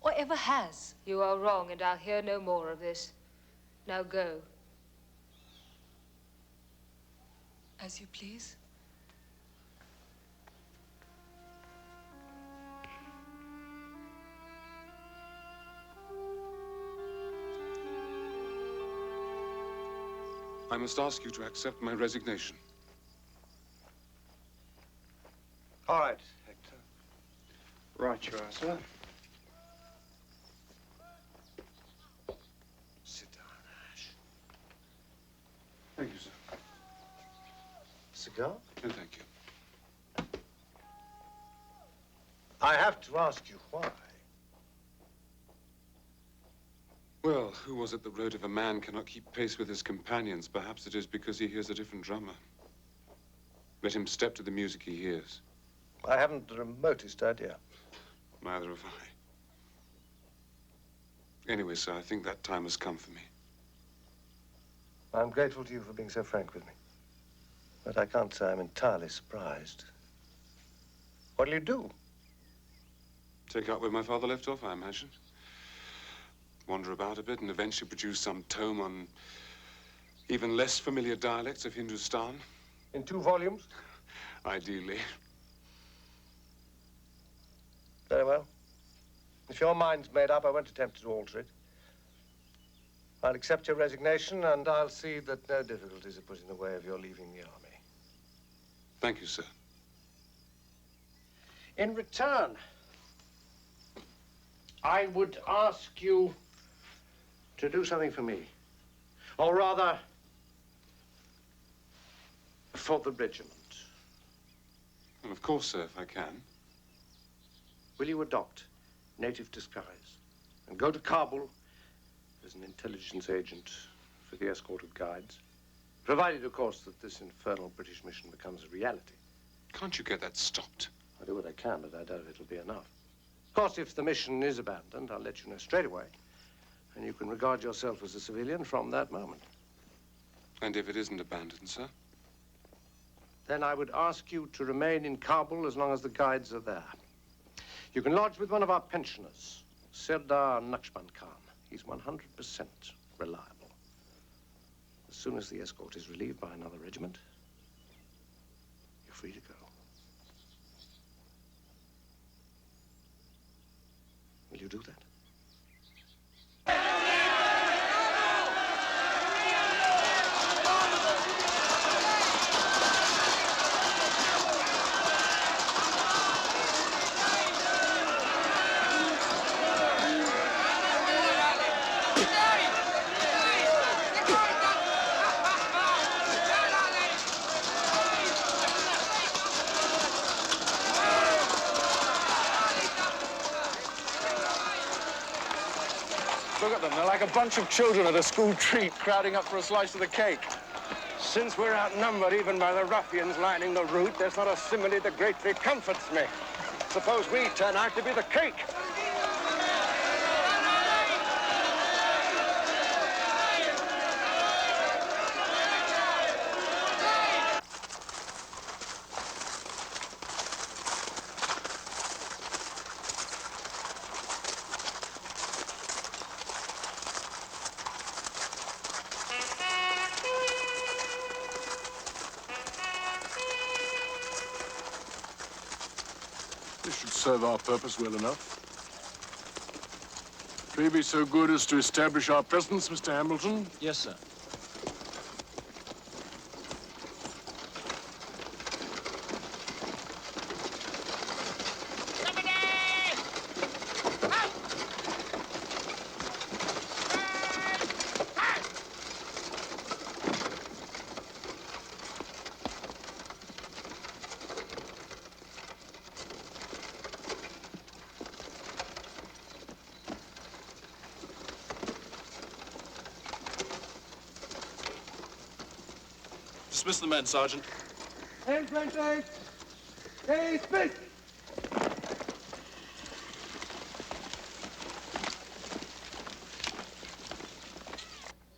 or ever has. You are wrong, and I'll hear no more of this. Now go. As you please. I must ask you to accept my resignation. All right, Hector. Right you are, sir. Sit down, Ash. Thank you, sir. Cigar? No, thank you. I have to ask you why. Well, who was it that wrote if a man cannot keep pace with his companions? Perhaps it is because he hears a different drummer. Let him step to the music he hears. I haven't the remotest idea. Neither have I. Anyway, sir, I think that time has come for me. I'm grateful to you for being so frank with me. But I can't say I'm entirely surprised. What'll you do? Take up where my father left off, I imagine. Wander about a bit and eventually produce some tome on even less familiar dialects of Hindustan. In 2 volumes? Ideally. Very well. If your mind's made up, I won't attempt to alter it. I'll accept your resignation, and I'll see that no difficulties are put in the way of your leaving the army. Thank you, sir. In return, I would ask you to do something for me. Or rather, for the regiment. Well, of course, sir, if I can. Will you adopt native disguise and go to Kabul as an intelligence agent for the escort of guides? Provided, of course, that this infernal British mission becomes a reality. Can't you get that stopped? I'll do what I can, but I doubt it'll be enough. Of course, if the mission is abandoned, I'll let you know straight away. And you can regard yourself as a civilian from that moment. And if it isn't abandoned, sir? Then I would ask you to remain in Kabul as long as the guides are there. You can lodge with one of our pensioners, Serdar Nakshban Khan. He's 100% reliable. As soon as the escort is relieved by another regiment, you're free to go. Will you do that? Look at them. They're like a bunch of children at a school treat crowding up for a slice of the cake. Since we're outnumbered even by the ruffians lining the route, there's not a simile that greatly comforts me. Suppose we turn out to be the cake. This should serve our purpose well enough. May be so good as to establish our presence, Mr. Hamilton? Yes, sir. Dismiss the men, Sergeant. Hey, Smith!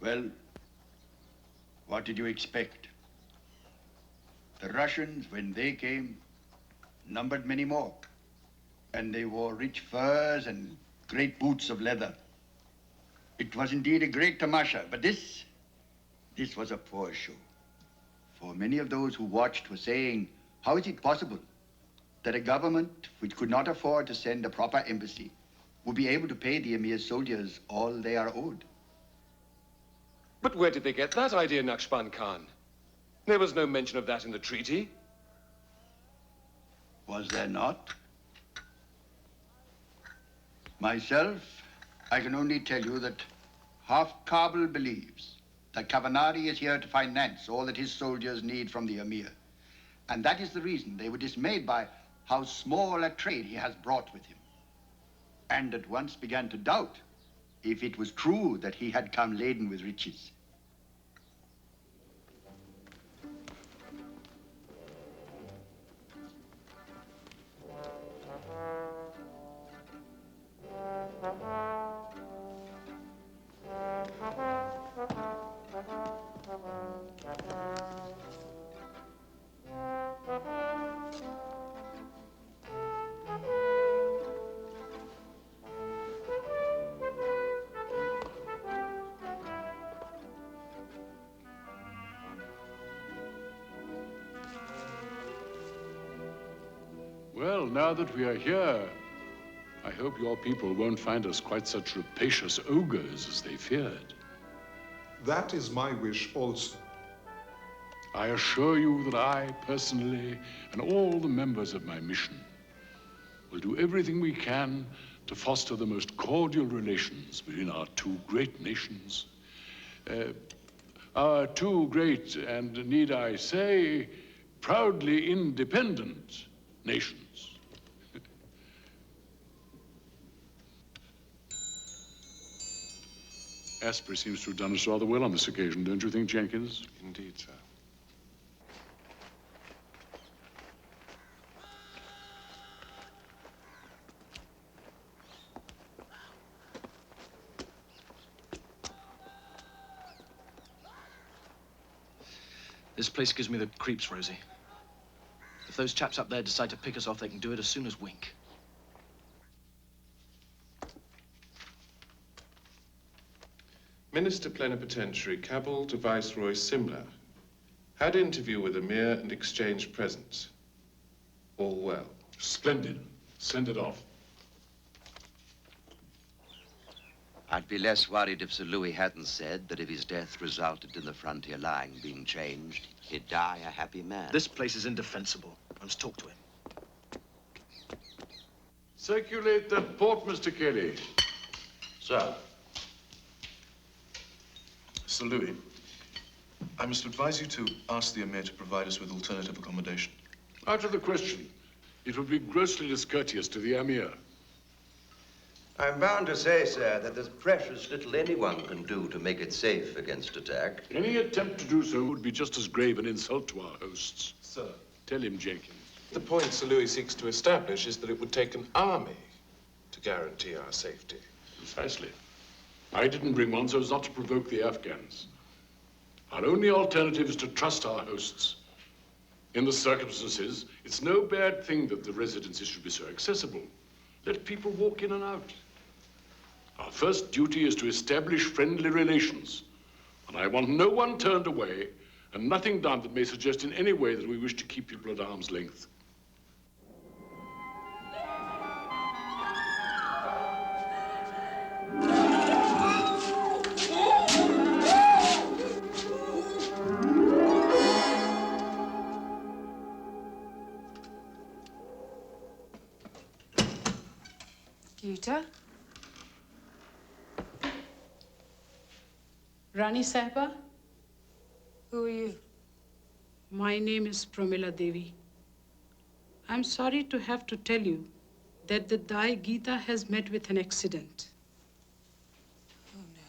Well, what did you expect? The Russians, when they came, numbered many more. And they wore rich furs and great boots of leather. It was indeed a great tamasha, but this was a poor show. For many of those who watched were saying, how is it possible that a government which could not afford to send a proper embassy would be able to pay the Emir's soldiers all they are owed? But where did they get that idea, Nakshban Khan? There was no mention of that in the treaty. Was there not? Myself, I can only tell you that half Kabul believes that Kavanari is here to finance all that his soldiers need from the Emir. And that is the reason they were dismayed by how small a trade he has brought with him. And at once began to doubt if it was true that he had come laden with riches. Well, now that we are here, hope your people won't find us quite such rapacious ogres as they feared. That is my wish also. I assure you that I, personally, and all the members of my mission, will do everything we can to foster the most cordial relations between our two great nations. Our two great, and need I say, proudly independent nations. Asprey seems to have done us rather well on this occasion, don't you think, Jenkins? Indeed, sir. This place gives me the creeps, Rosie. If those chaps up there decide to pick us off, they can do it as soon as wink. Minister Plenipotentiary Cabell to Viceroy Simla. Had interview with Emir and exchanged presents. All well. Splendid. Send it off. I'd be less worried if Sir Louis hadn't said that if his death resulted in the frontier line being changed, he'd die a happy man. This place is indefensible. I must talk to him. Circulate that port, Mr. Kelly. Sir. Sir Louis, I must advise you to ask the Emir to provide us with alternative accommodation. Out of the question. It would be grossly discourteous to the Emir. I'm bound to say, sir, that there's precious little anyone can do to make it safe against attack. Any attempt to do so would be just as grave an insult to our hosts. Sir. Tell him, Jenkins. The point Sir Louis seeks to establish is that it would take an army to guarantee our safety. Precisely. I didn't bring one so as not to provoke the Afghans. Our only alternative is to trust our hosts. In the circumstances, it's no bad thing that the residences should be so accessible. Let people walk in and out. Our first duty is to establish friendly relations. And I want no one turned away and nothing done that may suggest in any way that we wish to keep people at arm's length. Gita? Rani Sahiba? Who are you? My name is Pramila Devi. I'm sorry to have to tell you that the Dai Gita has met with an accident. Oh, no.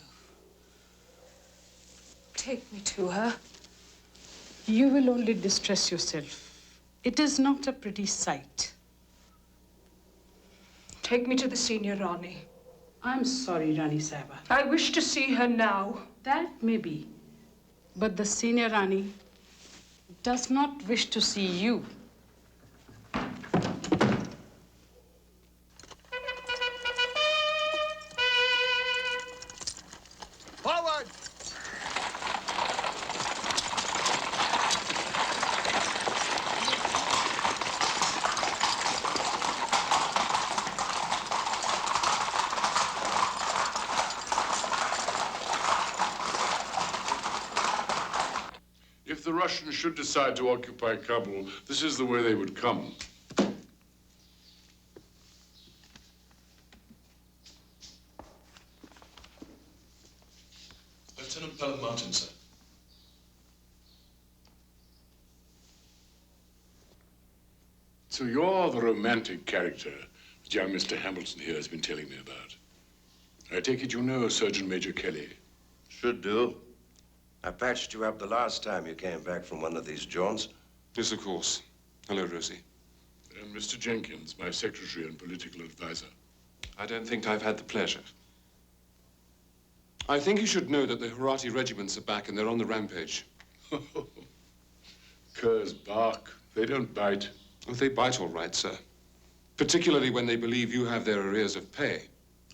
Take me to her. You will only distress yourself. It is not a pretty sight. Take me to the senior Rani. I'm sorry, Rani Sahiba. I wish to see her now. That may be. But the senior Rani does not wish to see you. Forward! If the Russians should decide to occupy Kabul, this is the way they would come. Lieutenant Pelham-Martyn, sir. So you're the romantic character that young Mr. Hamilton here has been telling me about. I take it you know Surgeon Major Kelly. Should do. I patched you up the last time you came back from one of these jaunts. Yes, of course. Hello, Rosie. And Mr. Jenkins, my secretary and political advisor. I don't think I've had the pleasure. I think you should know that the Harati regiments are back and they're on the rampage. Curs bark. They don't bite. Oh, they bite all right, sir. Particularly when they believe you have their arrears of pay.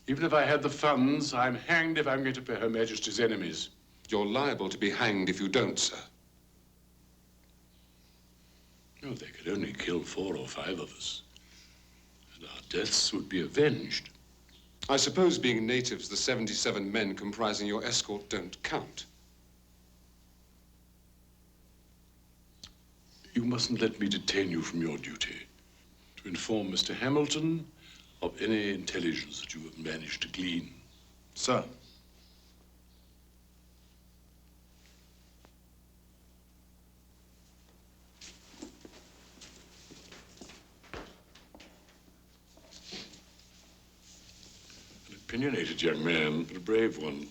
Even if I had the funds, I'm hanged if I'm going to pay Her Majesty's enemies. You're liable to be hanged if you don't, sir. Oh, they could only kill 4 or 5 of us. Our deaths would be avenged. I suppose being natives, the 77 men comprising your escort don't count. You mustn't let me detain you from your duty to inform Mr. Hamilton of any intelligence that you have managed to glean. Sir. An opinionated young man, but a brave one.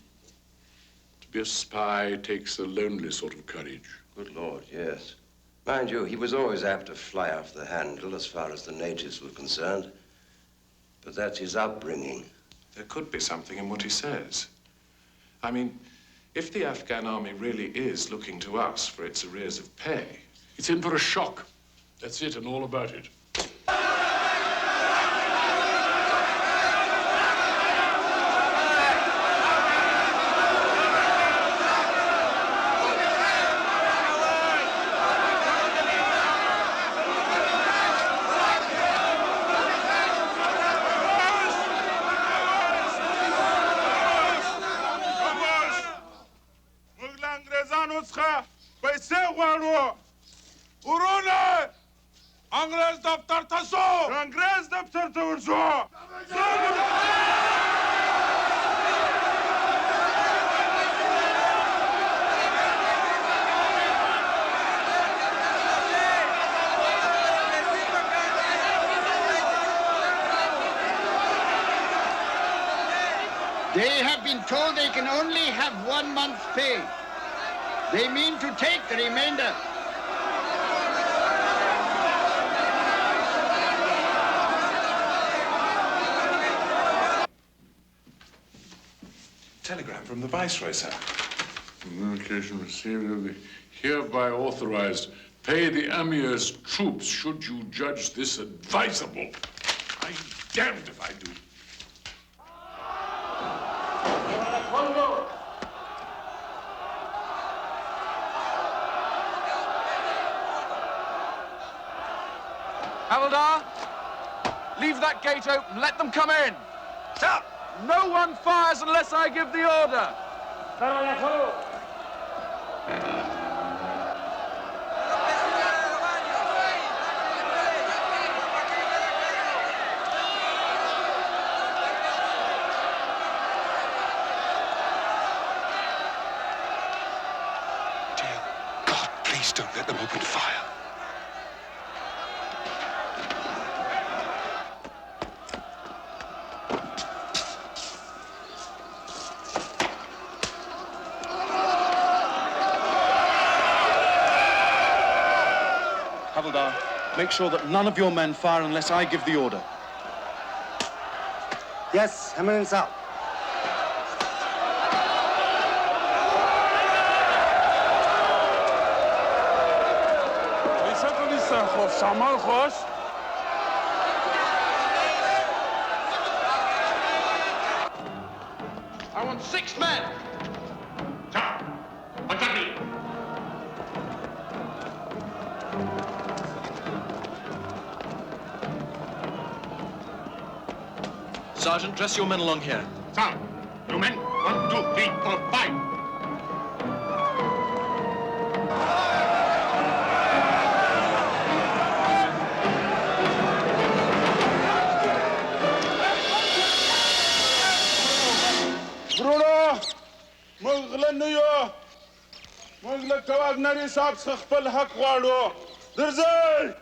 To be a spy takes a lonely sort of courage. Good Lord, yes. Mind you, he was always apt to fly off the handle as far as the natives were concerned. But that's his upbringing. There could be something in what he says. I mean, if the Afghan army really is looking to us for its arrears of pay... It's in for a shock. That's it and all about it. They have been told they can only have 1 month's pay. They mean to take the remainder. Telegram from the Viceroy, sir. Communication received will be hereby authorized. Pay the Amir's troops should you judge this advisable. I'm damned if I do. Havildar, leave that gate open. Let them come in. Sir! No one fires unless I give the order. Dear God, please don't let them open fire. Havildar, make sure that none of your men fire unless I give the order. Yes, Eminence out. I want 6 men. Sergeant, dress your men along here. Sir, your men. 1, 2, 3, 4, 5. Bruno, مغلنيو مغلق كواغ نري صاحب خپل حق غواړو درځئ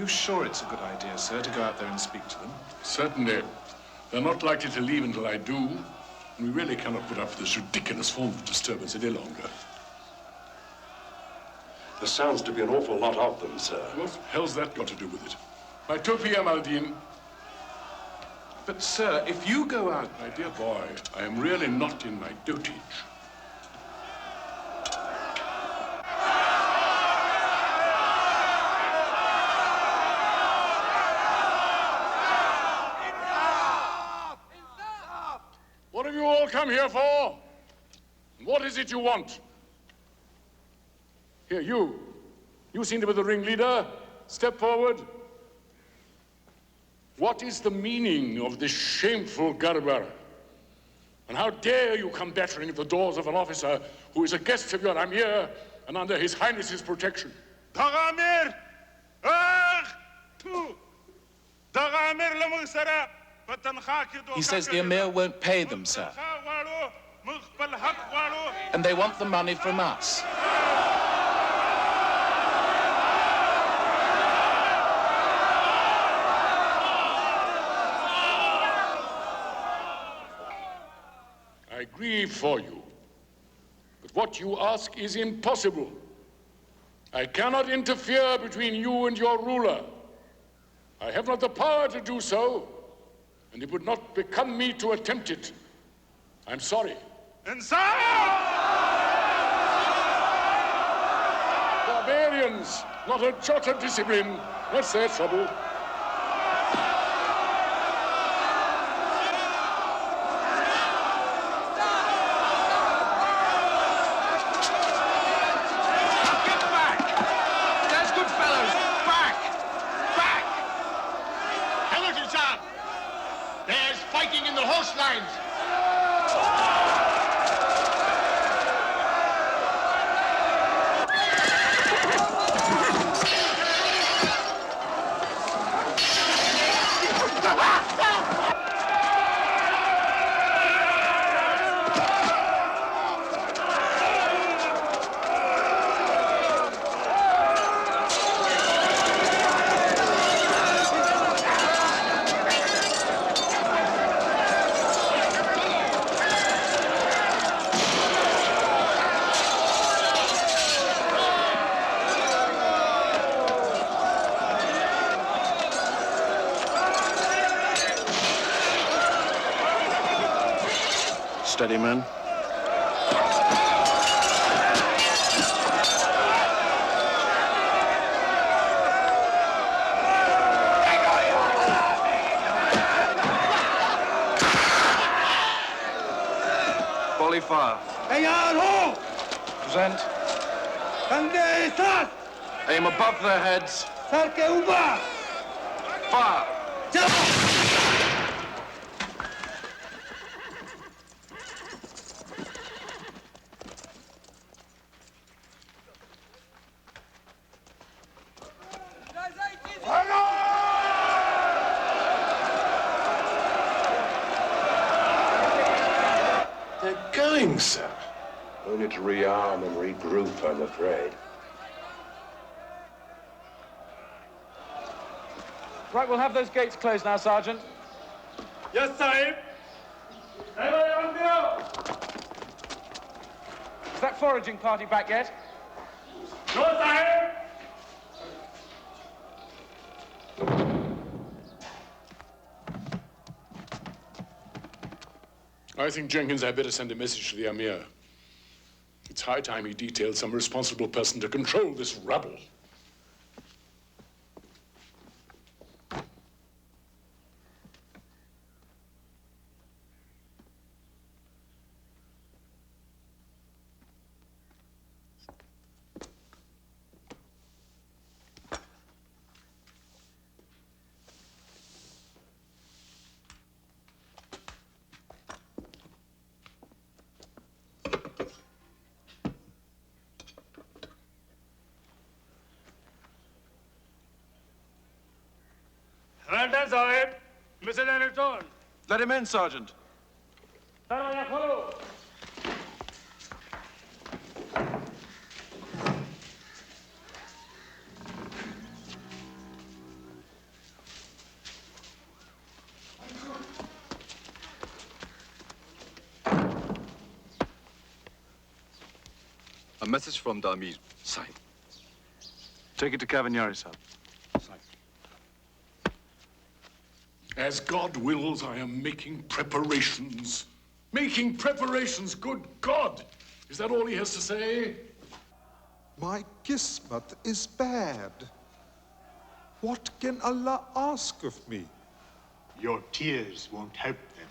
you sure it's a good idea, sir, to go out there and speak to them? Certainly. They're not likely to leave until I do. And we really cannot put up with this ridiculous form of disturbance any longer. There sounds to be an awful lot of them, sir. What the hell's that got to do with it? My 2 p.m., Aldine. But, sir, if you go out... My dear boy, I am really not in my dotage. What have you all come here for? What is it you want? Here, you. You seem to be the ringleader. Step forward. What is the meaning of this shameful garbar? And how dare you come battering at the doors of an officer who is a guest of your Amir and under His Highness's protection? He says the Emir won't pay them, sir. And they want the money from us. I grieve for you, but what you ask is impossible. I cannot interfere between you and your ruler. I have not the power to do so, and it would not become me to attempt it. I'm sorry. Barbarians, not a jot of discipline. That's their trouble. Steady, man. Volley fire. Present. Aim above their heads. Fire. Sir. Only to rearm and regroup, I'm afraid. Right, we'll have those gates closed now, Sergeant. Yes, Sahib. Is that foraging party back yet? No, Sahib. I think, Jenkins, I'd better send a message to the Amir. It's high time he detailed some responsible person to control this rabble. Sahib. Mr. Anderton. Let him in, Sergeant. A message from Damir. Sign. Take it to Cavagnari, sir. Sign. As God wills, I am making preparations. Making preparations, good God! Is that all he has to say? My kismet is bad. What can Allah ask of me? Your tears won't help them.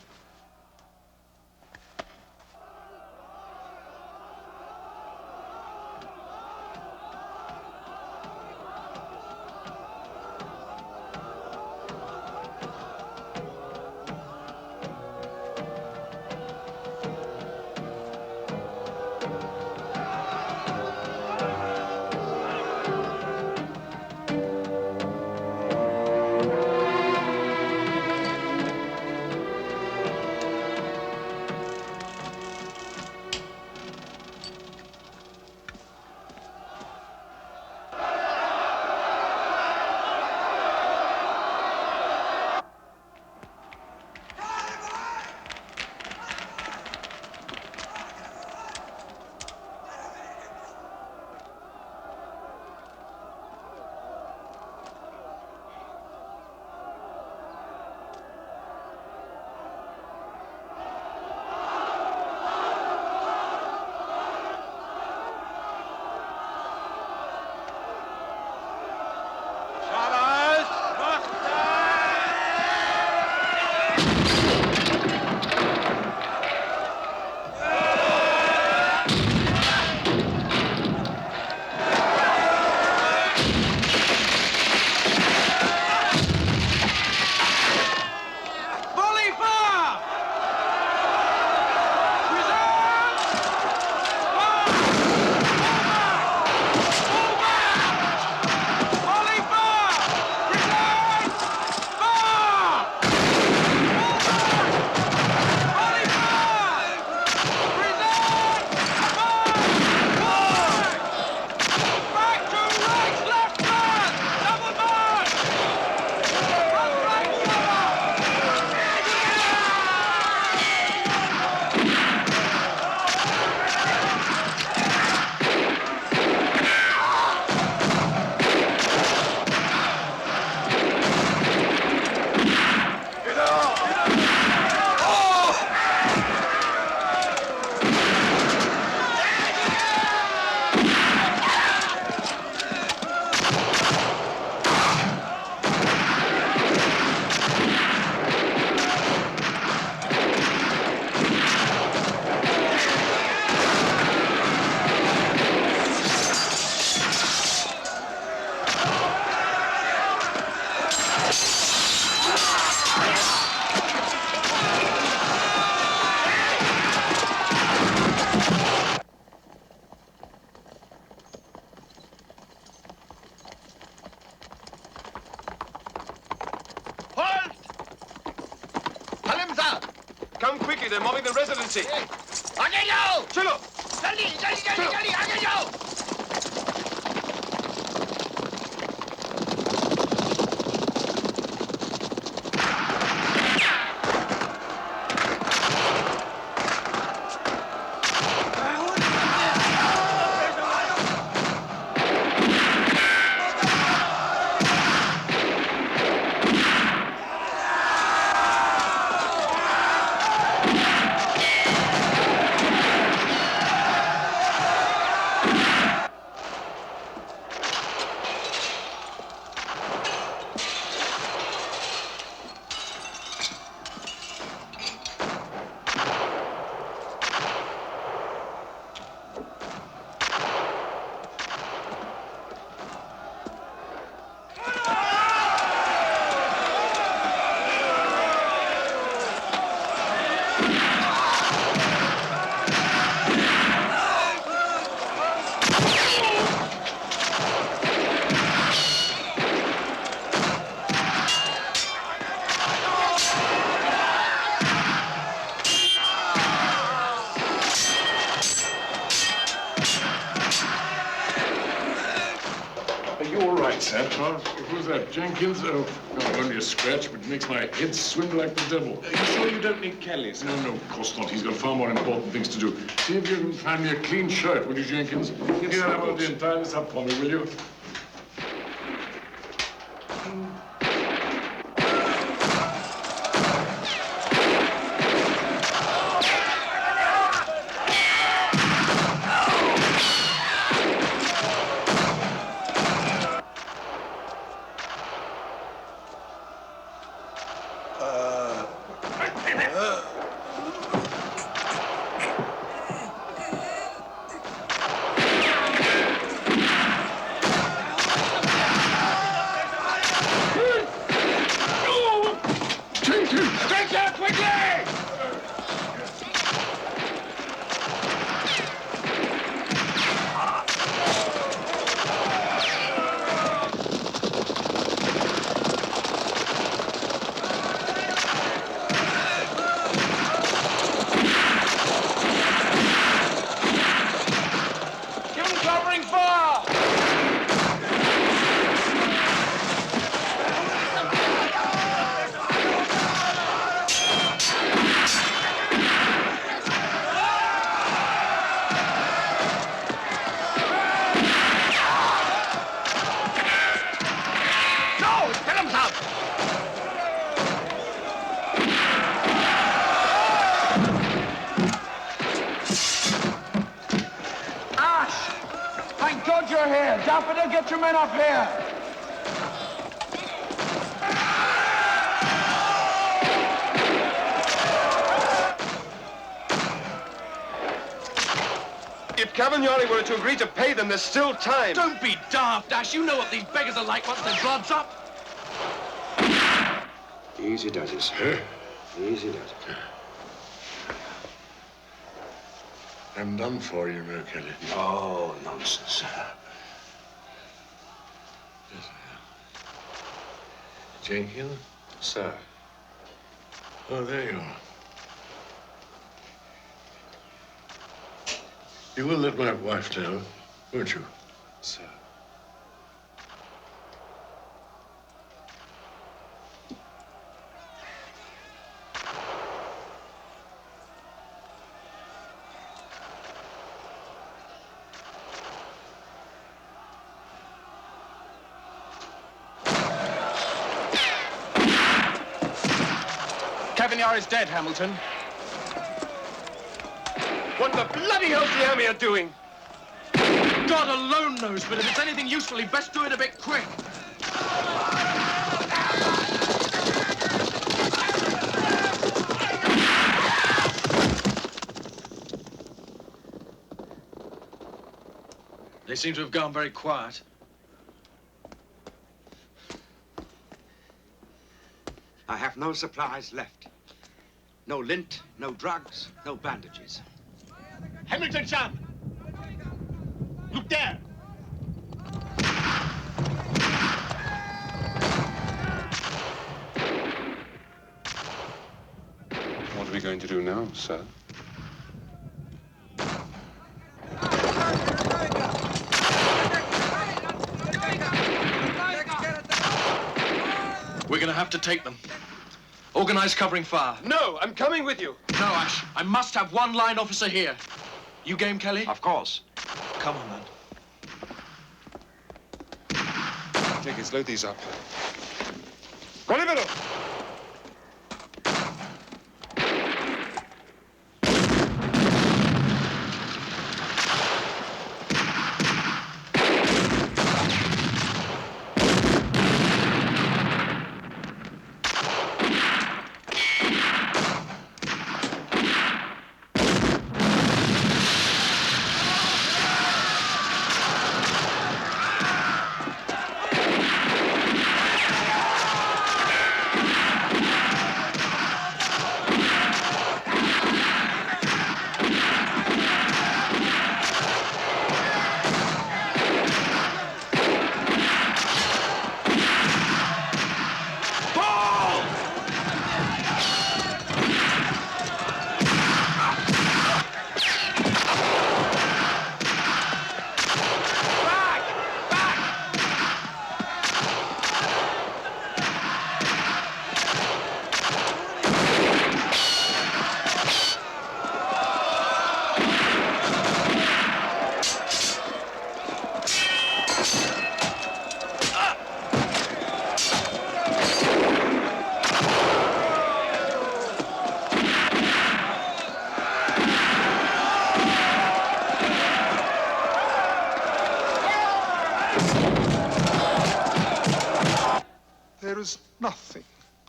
Come quickly, they're mobbing the residency. आगे जाओ! चलो! जल्दी, जल्दी, जल्दी, जल्दी, आगे जाओ! Sir. Who's that, Jenkins? Oh, no, only a scratch, but it makes my head swim like the devil. Are you sure you don't need Kelly's? No, no, of course not. He's got far more important things to do. See if you can find me a clean shirt, will you, Jenkins? Yes, Here, of I want course. to tie this up for me, will you? Get your men up here! If Cavagnari were to agree to pay them, there's still time. Don't be daft, Ash. You know what these beggars are like once their blood's up. Easy does it, sir. Easy does it. I'm done for, you know, Kelly. Oh, nonsense, sir. Jenkins? Sir. Oh, there you are. You will let my wife know, won't you? Sir. Cavagnari is dead, Hamilton. What the bloody hell's the army are doing? God alone knows, but if it's anything useful, he'd best do it a bit quick. They seem to have gone very quiet. I have no supplies left. No lint, no drugs, no bandages. Hamilton, Sam! Look there! What are we going to do now, sir? We're gonna have to take them. Organize covering fire. No, I'm coming with you. No, Ash. I must have one line officer here. You game, Kelly? Of course. Come on, then. Jenkins, load these up. Colibero!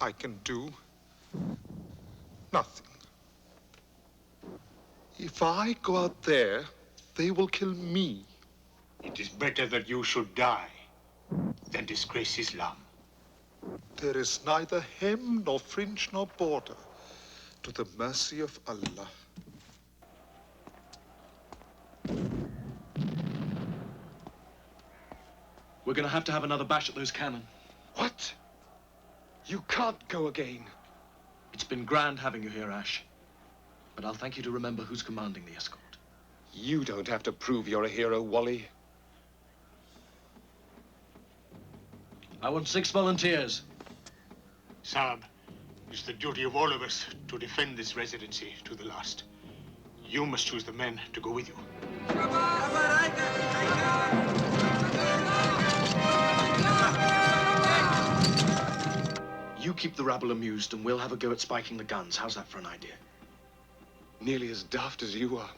I can do? Nothing. If I go out there, they will kill me. It is better that you should die than disgrace Islam. There is neither hem nor fringe nor border to the mercy of Allah. We're going to have another bash at those cannon. What? You can't go again. It's been grand having you here, Ash. But I'll thank you to remember who's commanding the escort. You don't have to prove you're a hero, Wally. I want 6 volunteers. Saab, it's the duty of all of us to defend this residency to the last. You must choose the men to go with you. You keep the rabble amused and we'll have a go at spiking the guns. How's that for an idea? Nearly as daft as you are.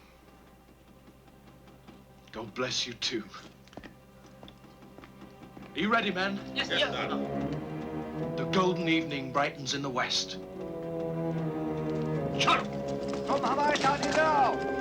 God bless you too. Are you ready, men? Yes, yes. The golden evening brightens in the west. Sharp! तुम हमारे साथ इधर आओ।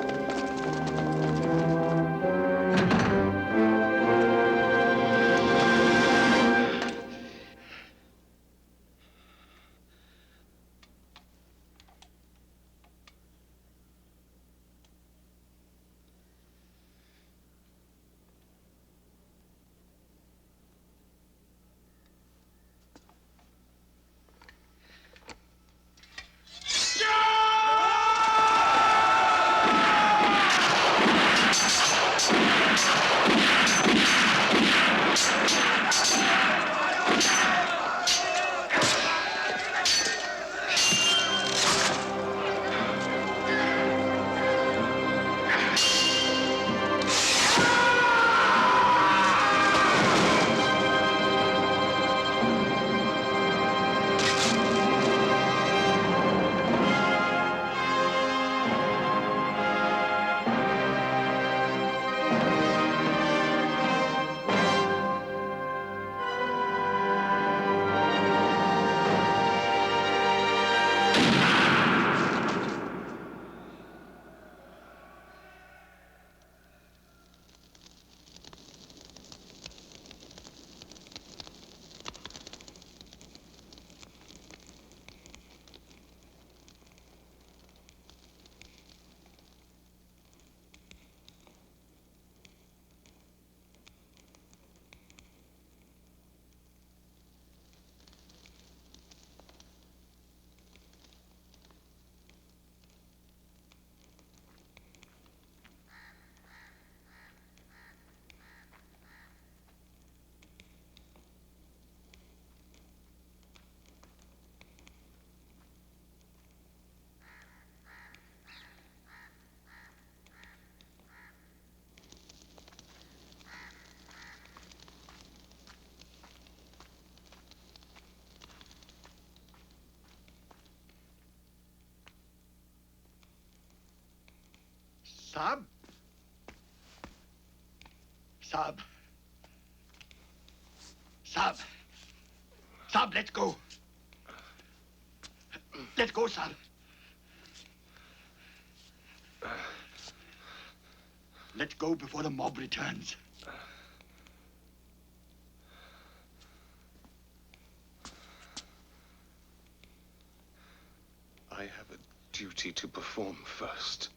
Saab? Saab. Saab. Saab, let's go. Let's go, Saab. Let's go before the mob returns. I have a duty to perform first.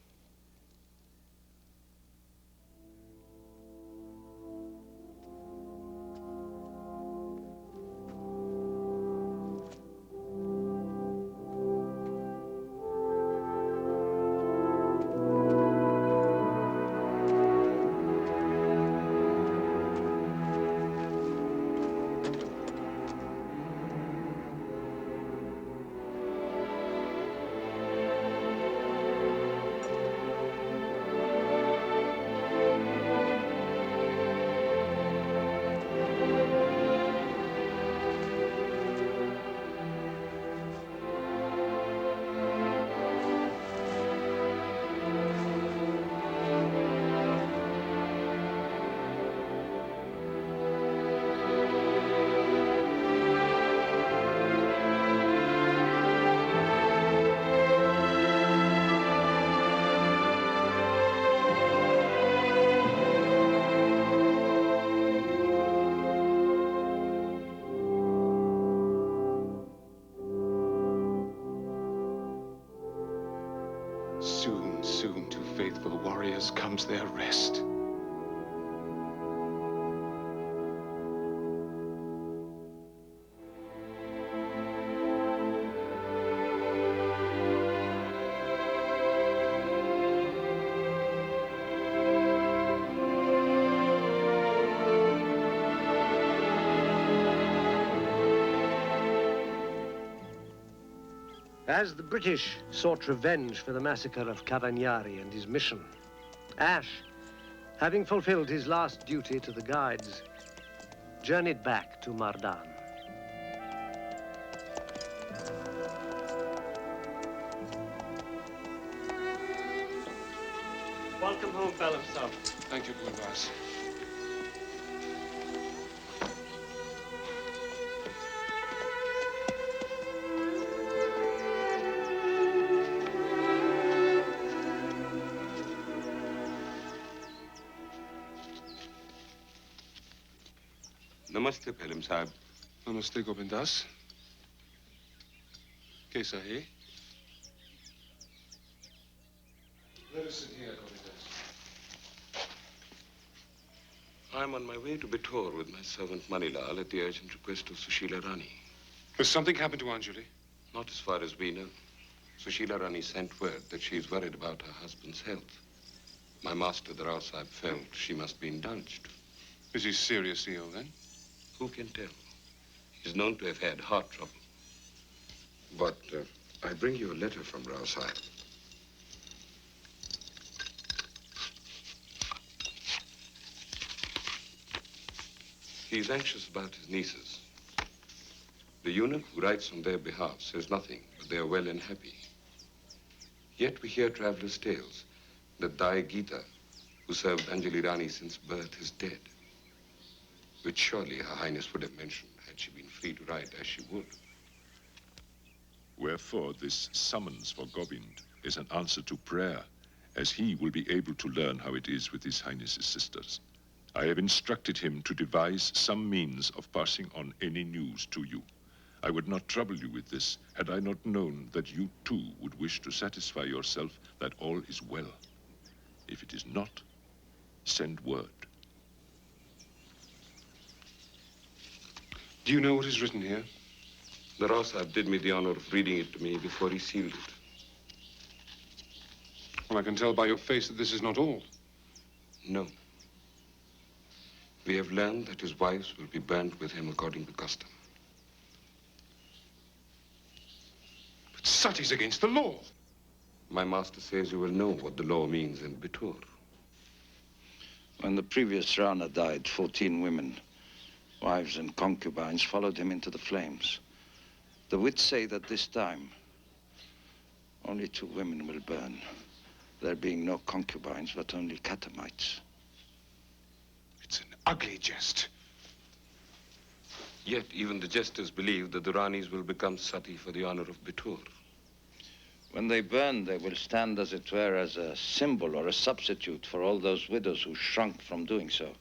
Soon, soon, to faithful warriors comes their rest. As the British sought revenge for the massacre of Cavagnari and his mission, Ash, having fulfilled his last duty to the guides, journeyed back to Mardan. Welcome home, Pelham, sir. Thank you, Boaz. Namaste, Pelham Sahib. Namaste, Govindas. Kaisa hai? Let us sit here, Govindas. I'm on my way to Bithor with my servant Manilal at the urgent request of Sushila Rani. Has something happened to Anjuli? Not as far as we know. Sushila Rani sent word that she's worried about her husband's health. My master, the Rao Sahib, felt she must be indulged. Is he seriously ill, then? Who can tell? He's known to have had heart trouble. But I bring you a letter from Rao Sahib. He's anxious about his nieces. The eunuch who writes on their behalf says nothing, but they are well and happy. Yet we hear travelers' tales that Dai Gita, who served Anjuli Rani since birth, is dead. Which surely Her Highness would have mentioned had she been free to write as she would. Wherefore this summons for Gobind is an answer to prayer, as he will be able to learn how it is with His Highness's sisters. I have instructed him to devise some means of passing on any news to you. I would not trouble you with this had I not known that you too would wish to satisfy yourself that all is well. If it is not, send word. Do you know what is written here? The Rao Sahib did me the honor of reading it to me before he sealed it. Well, I can tell by your face that this is not all. No. We have learned that his wives will be burnt with him according to custom. But Sati's against the law. My master says you will know what the law means in Bithor. When the previous Rana died, 14 women, wives and concubines, followed him into the flames. The wits say that this time, only 2 women will burn, there being no concubines, but only catamites. It's an ugly jest. Yet even the jesters believe that the Ranis will become Sati for the honor of Bithor. When they burn, they will stand, as it were, as a symbol or a substitute for all those widows who shrunk from doing so,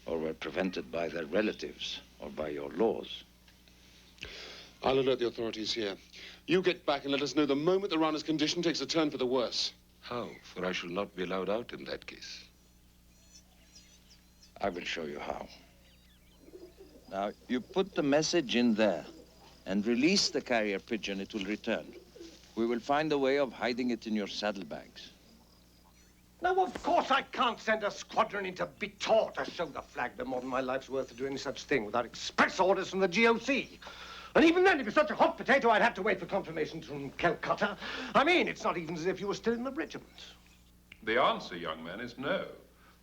or were prevented by their relatives or by your laws. I'll alert the authorities here. You get back and let us know the moment the Rana's condition takes a turn for the worse. How? For I shall not be allowed out in that case. I will show you how. Now, you put the message in there and release the carrier pigeon, it will return. We will find a way of hiding it in your saddlebags. Now, of course, I can't send a squadron into Bithor to show the flag. But more than my life's worth to do any such thing without express orders from the GOC. And even then, if it's such a hot potato, I'd have to wait for confirmation from Calcutta. I mean, it's not even as if you were still in the regiment. The answer, young man, is no.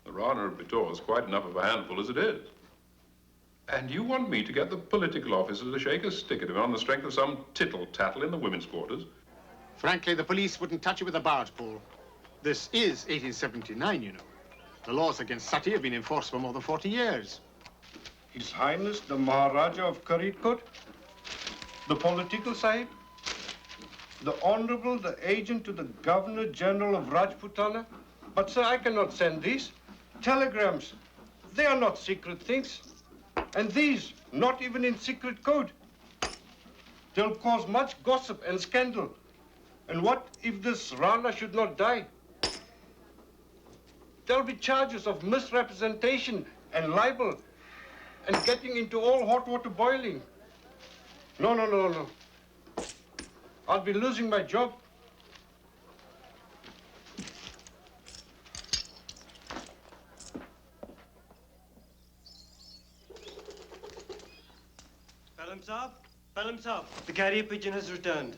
The Rana of Bithor is quite enough of a handful as it is. And you want me to get the political officers to shake a stick at him on the strength of some tittle-tattle in the women's quarters? Frankly, the police wouldn't touch it with a barge pole. This is 1879, you know. The laws against Sati have been enforced for more than 40 years. His Highness, the Maharaja of Karidkot, the political side, the Honorable, the agent to the Governor General of Rajputana. But, sir, I cannot send these. Telegrams, they are not secret things. And these, not even in secret code. They'll cause much gossip and scandal. And what if this Rana should not die? There'll be charges of misrepresentation and libel and getting into all hot water boiling. No. I'll be losing my job. Pelham Saab, the carrier pigeon has returned.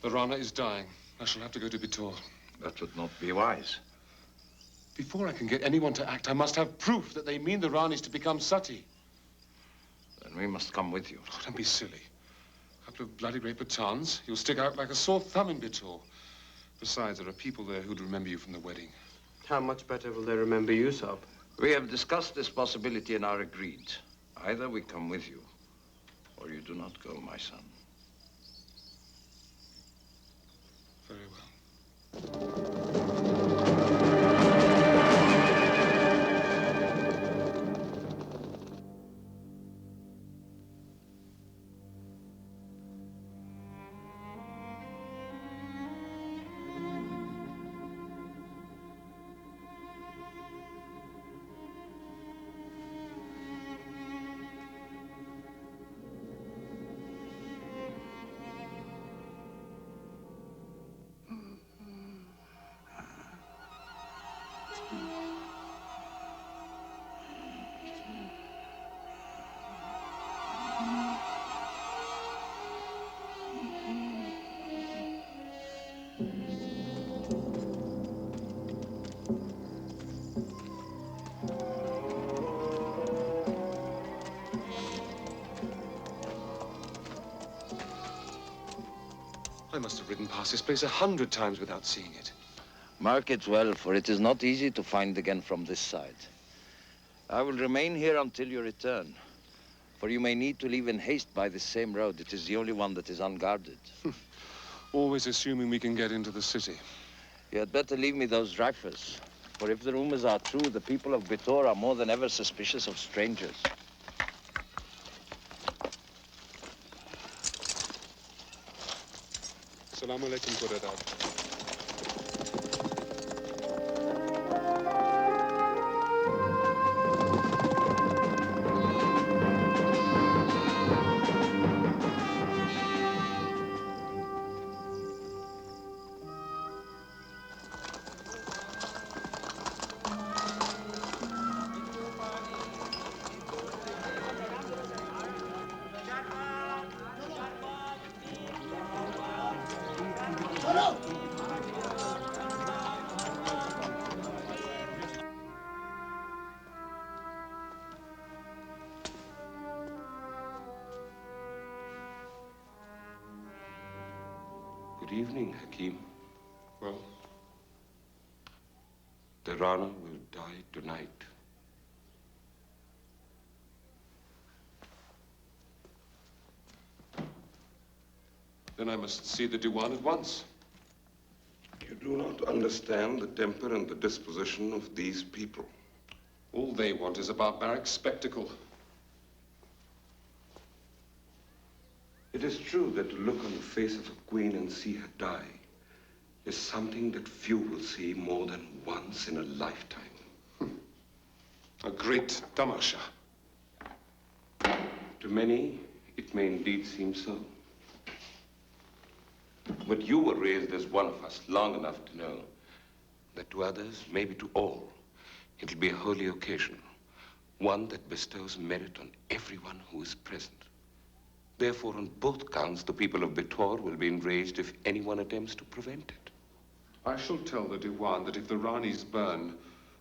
The Rana is dying. I shall have to go to Bitor. That would not be wise. Before I can get anyone to act, I must have proof that they mean the Ranis to become Sati. Then we must come with you. Oh, don't be silly. A couple of bloody great batons. You'll stick out like a sore thumb in Bitor. Besides, there are people there who'd remember you from the wedding. How much better will they remember you, Saab? We have discussed this possibility and are agreed. Either we come with you, or you do not go, my son. Very well. I must have ridden past this place 100 times without seeing it. Mark it well, for it is not easy to find again from this side. I will remain here until you return, for you may need to leave in haste by this same road. It is the only one that is unguarded. Always assuming we can get into the city. You had better leave me those rifles, for if the rumors are true, the people of Bitor are more than ever suspicious of strangers. Assalamu alaikum, Koda Dad. Good evening, Hakim. Well? The Rana will die tonight. Then I must see the Diwan at once. You do not understand the temper and the disposition of these people. All they want is a barbaric spectacle. It is true that to look on the face of a queen and see her die is something that few will see more than once in a lifetime. A great tamasha. To many, it may indeed seem so. But you were raised as one of us long enough to know that to others, maybe to all, it'll be a holy occasion, one that bestows merit on everyone who is present. Therefore, on both counts, the people of Bitor will be enraged if anyone attempts to prevent it. I shall tell the Diwan that if the Ranis burn,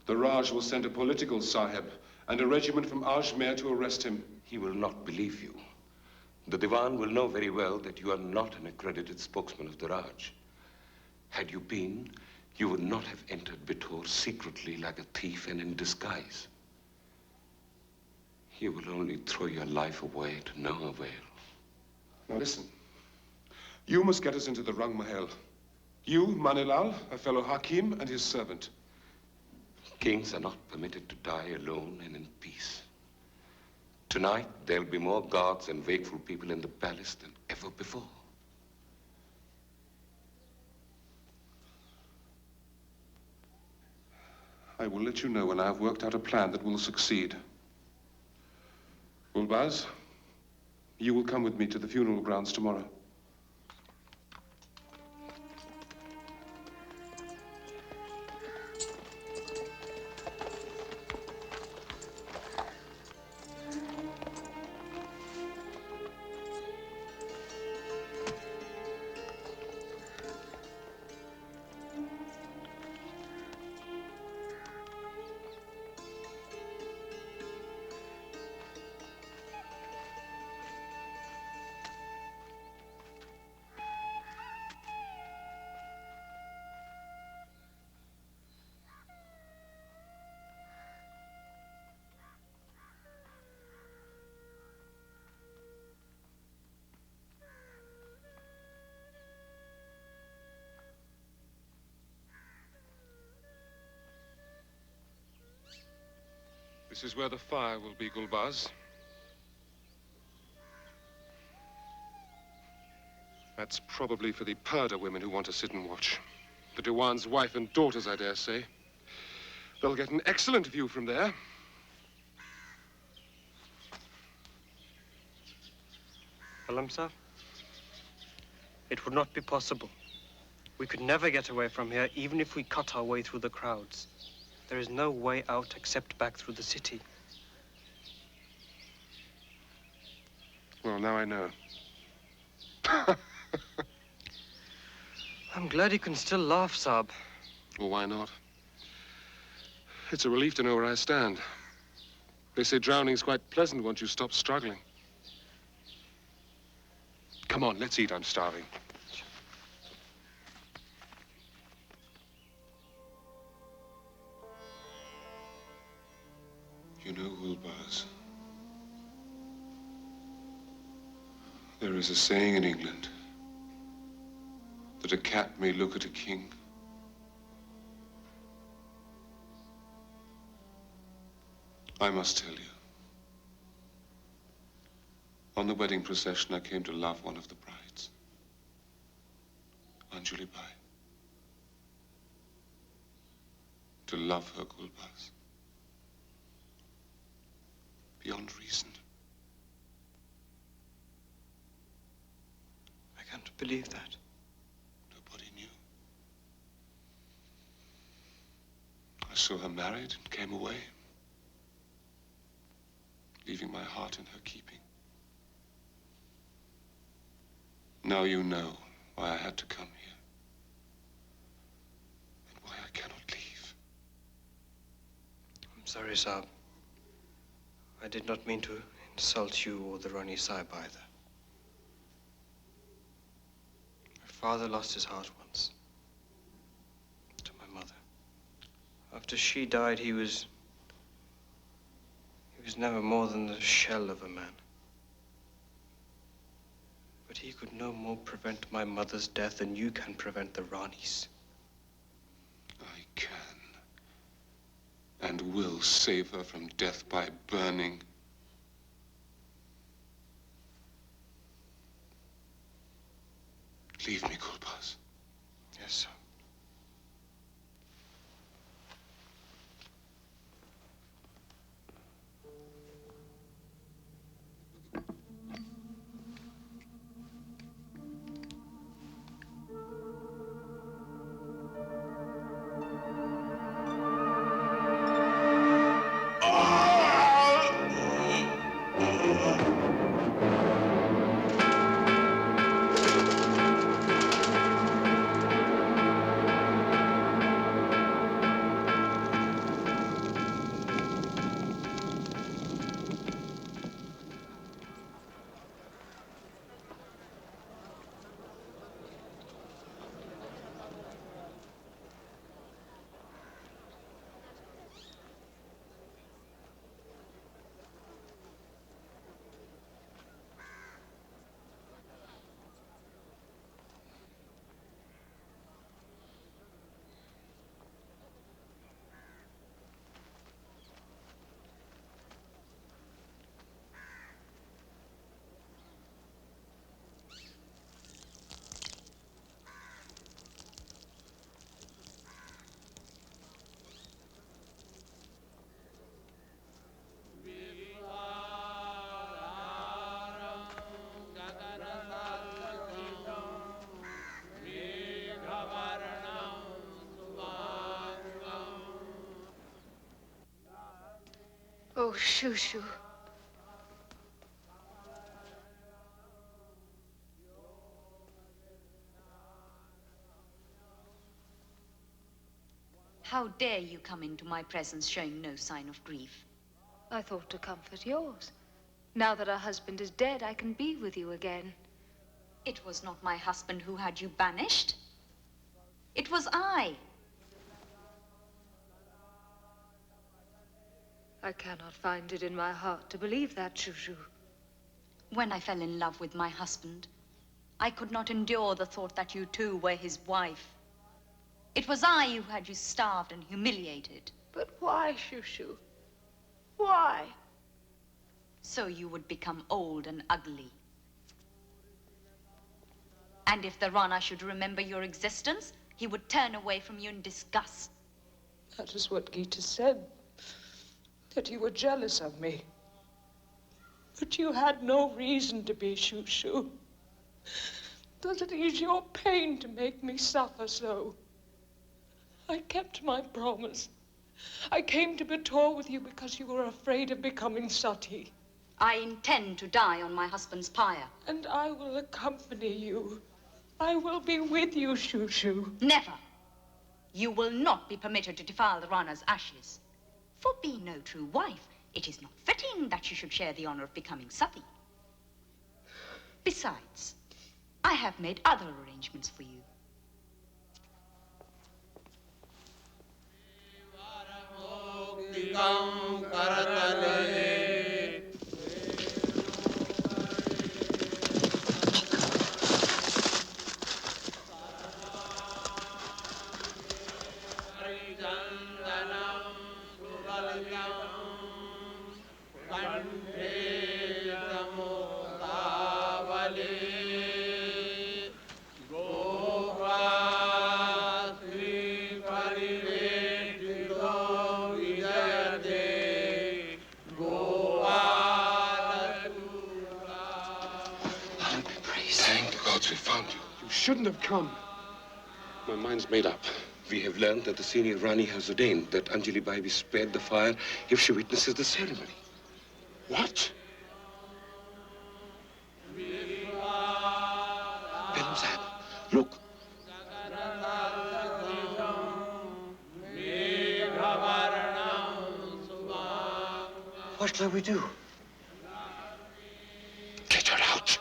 the Raj will send a political sahib and a regiment from Ajmer to arrest him. He will not believe you. The Diwan will know very well that you are not an accredited spokesman of the Raj. Had you been, you would not have entered Bitor secretly like a thief and in disguise. He will only throw your life away to no avail. Now listen, you must get us into the Rang Mahal. You, Manilal, a fellow Hakim, and his servant. Kings are not permitted to die alone and in peace. Tonight, there'll be more guards and wakeful people in the palace than ever before. I will let you know when I have worked out a plan that will succeed. Gulbaz, you will come with me to the funeral grounds tomorrow. This is where the fire will be, Gulbaz. That's probably for the Purdah women who want to sit and watch. The Dewan's wife and daughters, I dare say. They'll get an excellent view from there. Pelham, sir, it would not be possible. We could never get away from here, even if we cut our way through the crowds. There is no way out except back through the city. Well, now I know. I'm glad you can still laugh, Saab. Well, why not? It's a relief to know where I stand. They say drowning's quite pleasant once you stop struggling. Come on, let's eat. I'm starving. You know, Gulbaz, there is a saying in England that a cat may look at a king, I must tell you, on the wedding procession, I came to love one of the brides, Anjuli Bai. To love her, Gulbaz. Beyond reason. I can't believe that. Nobody knew. I saw her married and came away, leaving my heart in her keeping. Now you know why I had to come here, and why I cannot leave. I'm sorry, Saab. I did not mean to insult you or the Rani Sahib either. My father lost his heart once to my mother. After she died, he was never more than the shell of a man. But he could no more prevent my mother's death than you can prevent the Rani's. I can and will save her from death by burning. Leave me, Gulbaz. Yes, sir. Oh, Shushu. How dare you come into my presence showing no sign of grief? I thought to comfort yours. Now that our husband is dead, I can be with you again. It was not my husband who had you banished. It was I. I cannot find it in my heart to believe that, Shushu. When I fell in love with my husband, I could not endure the thought that you too were his wife. It was I who had you starved and humiliated. But why, Shushu? Why? So you would become old and ugly. And if the Rana should remember your existence, he would turn away from you in disgust. That is what Gita said. That you were jealous of me. But you had no reason to be, Shushu. Does it ease your pain to make me suffer so? I kept my promise. I came to Bator with you because you were afraid of becoming sati. I intend to die on my husband's pyre. And I will accompany you. I will be with you, Shushu. Never. You will not be permitted to defile the Rana's ashes. For being no true wife, it is not fitting that you should share the honor of becoming sati. Besides, I have made other arrangements for you. Shouldn't have come. My mind's made up. We have learned that the senior Rani has ordained that Anjuli Bai be spared the fire if she witnesses the ceremony. What? Pelham Sahib, look. What shall we do? Get her out.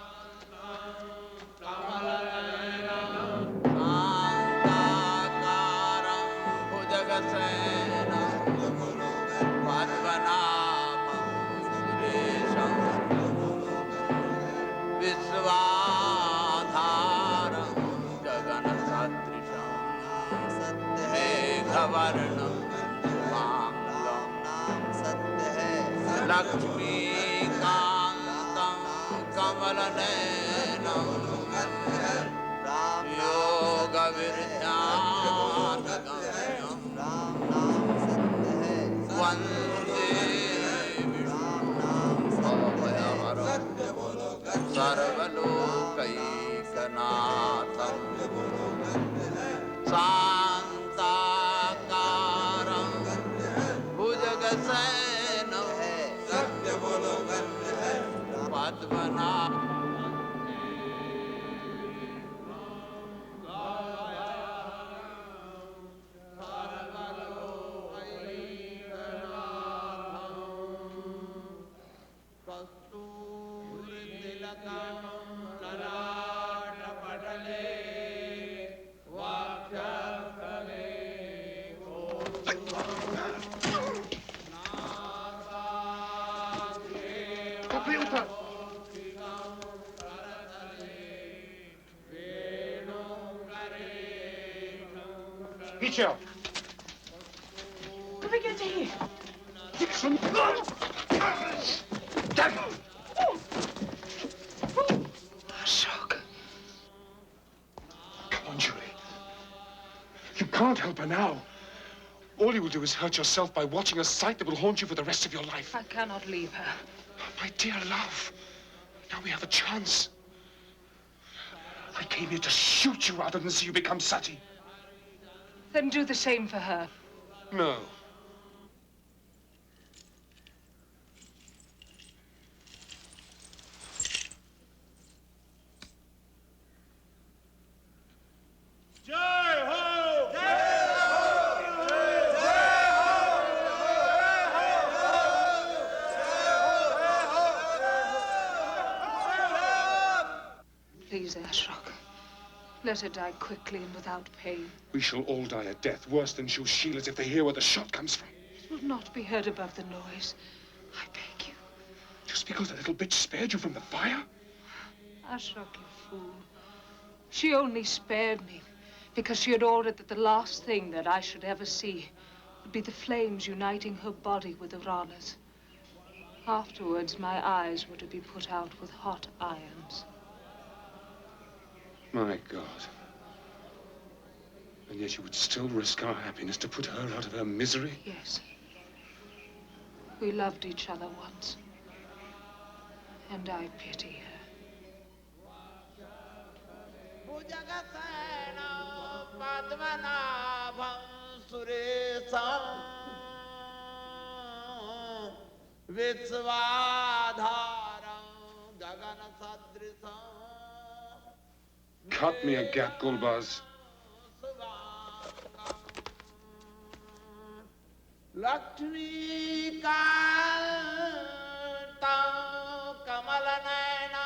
Picture. Come get here. Dixon. Shock. Come on, Julie. You can't help her now. All you will do is hurt yourself by watching a sight that will haunt you for the rest of your life. I cannot leave her. My dear love, now we have a chance. I came here to shoot you rather than see you become sati. Then do the same for her. No. Please, Ashrock. Let her die quickly and without pain. We shall all die a death worse than Shushilas if they hear where the shot comes from. It will not be heard above the noise. I beg you. Just because the little bitch spared you from the fire? Ashrock, you fool. She only spared me because she had ordered that the last thing that I should ever see would be the flames uniting her body with the Rana's. Afterwards, my eyes were to be put out with hot irons. My God. And yet you would still risk our happiness to put her out of her misery? Yes. We loved each other once. And I pity her. Cut me a gap, Gulbaz. Lakshmi Kanta Kamalanayana.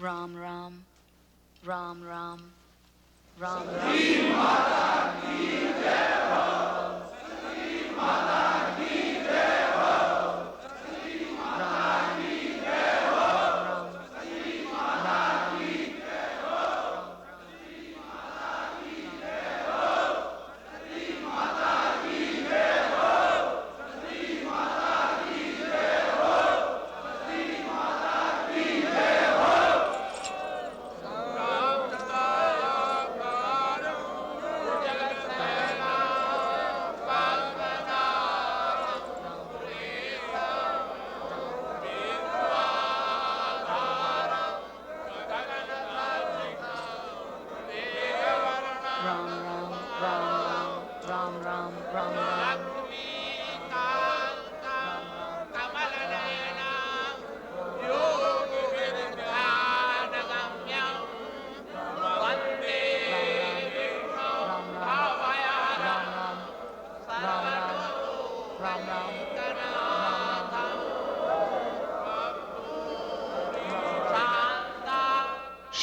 Ram Ram, Ram Ram, Ram Ram.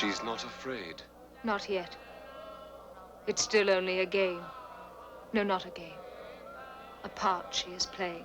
She's not afraid. Not yet. It's still only a game. No, not a game. A part she is playing.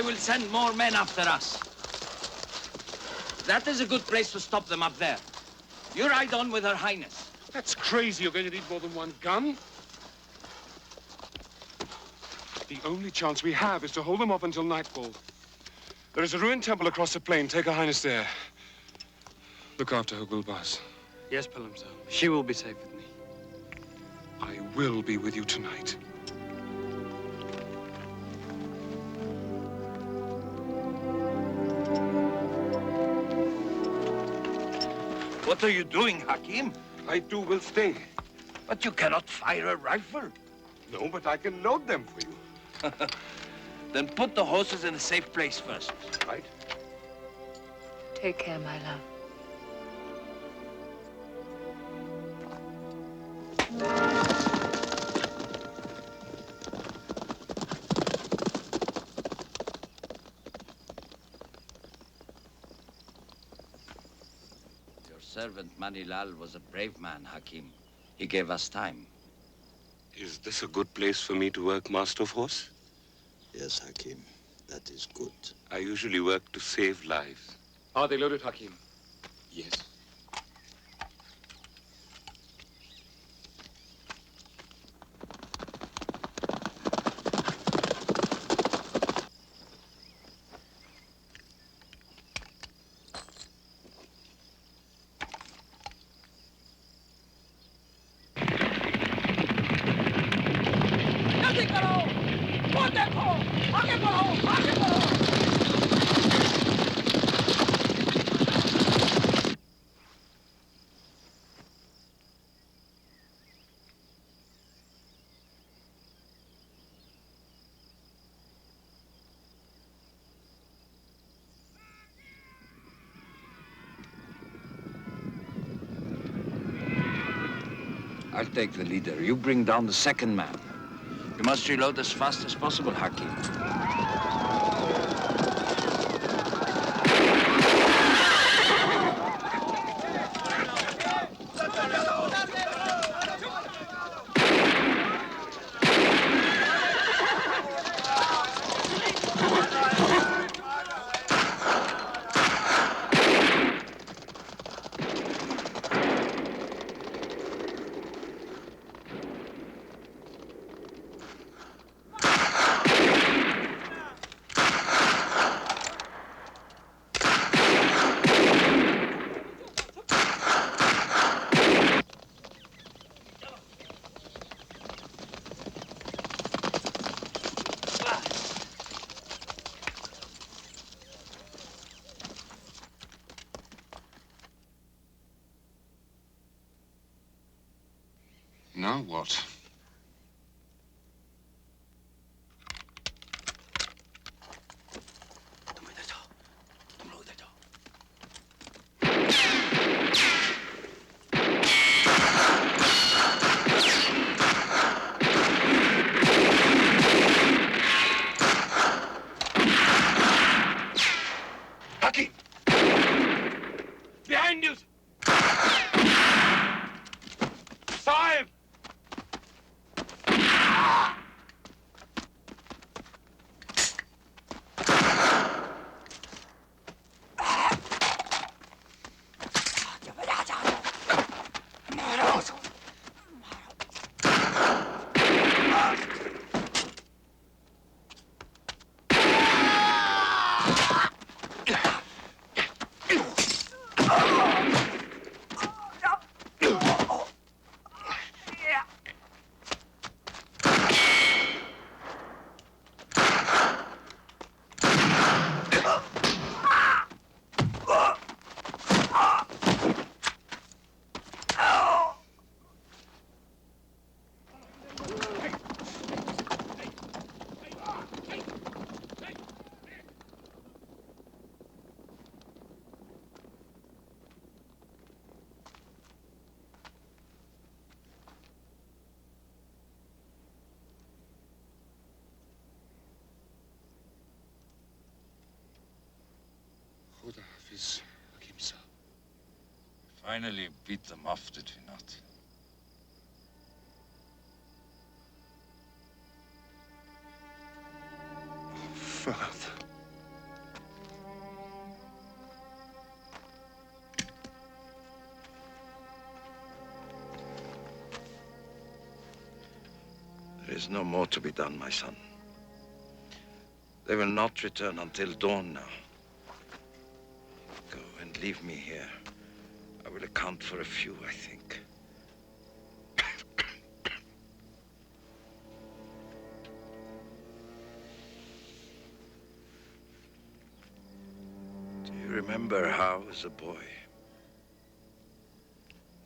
They will send more men after us. That is a good place to stop them up there. You ride on with Her Highness. That's crazy. You're going to need more than one gun. The only chance we have is to hold them off until nightfall. There is a ruined temple across the plain. Take Her Highness there. Look after her, Gulbaz. Yes, Pelham, sir. She will be safe with me. I will be with you tonight. What are you doing, Hakim? I too will stay. But you cannot fire a rifle. No, but I can load them for you. Then put the horses in a safe place first. Right? Take care, my love. Your servant Manilal was a brave man, Hakim. He gave us time. Is this a good place for me to work, Master of Horse? Yes, Hakim. That is good. I usually work to save lives. Are they loaded, Hakim? Yes. I'll take the leader. You bring down the second man. You must reload as fast as possible, Hakim. Now what? Hakim! Behind you! Sahib! Koda Hafiz, Hakim sir. Finally beat them off, did we not? Father. There is no more to be done, my son. They will not return until dawn now. Go and leave me here. I will account for a few, I think. Do you remember how, as a boy,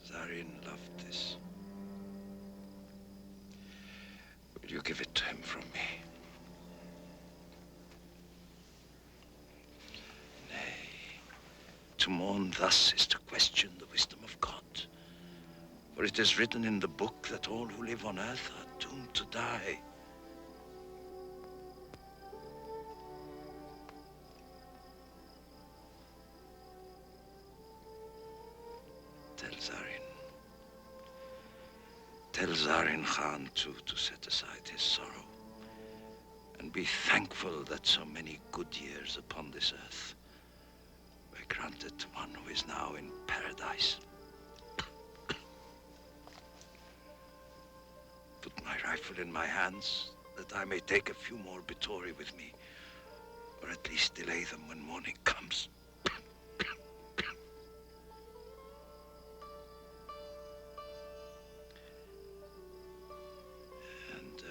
Zarin loved this? Will you give it to him from me? To mourn thus is to question the wisdom of God. For it is written in the book that all who live on earth are doomed to die. Tell Zarin Khan, too, to set aside his sorrow and be thankful that so many good years upon this earth granted to one who is now in paradise. Put my rifle in my hands, that I may take a few more Bittori with me, or at least delay them when morning comes. And,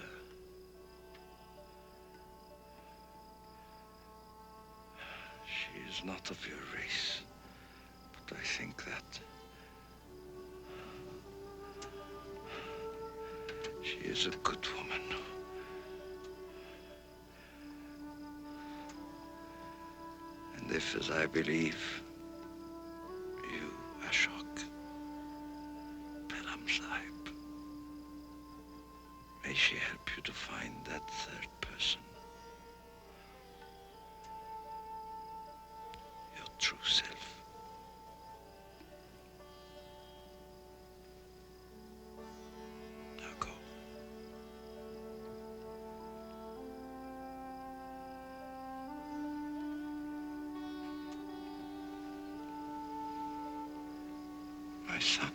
she is not of your race, but I think that she is a good woman. And if, as I believe, you, Ashok, Pelham Sahib, may she help you to find that third person. Your true self. Now go. My son.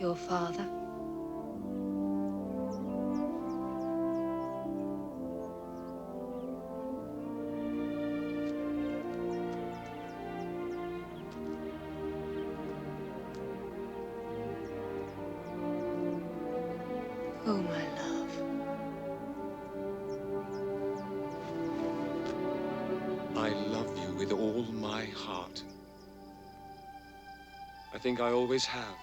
Your father? Oh, my love. I love you with all my heart. I think I always have.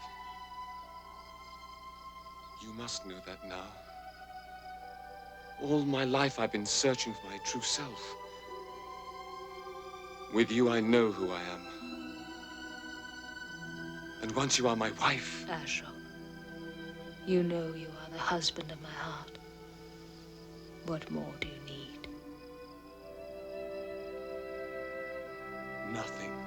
You must know that now. All my life I've been searching for my true self. With you, I know who I am. And once you are my wife... Ashton, you know you are the husband of my heart. What more do you need? Nothing.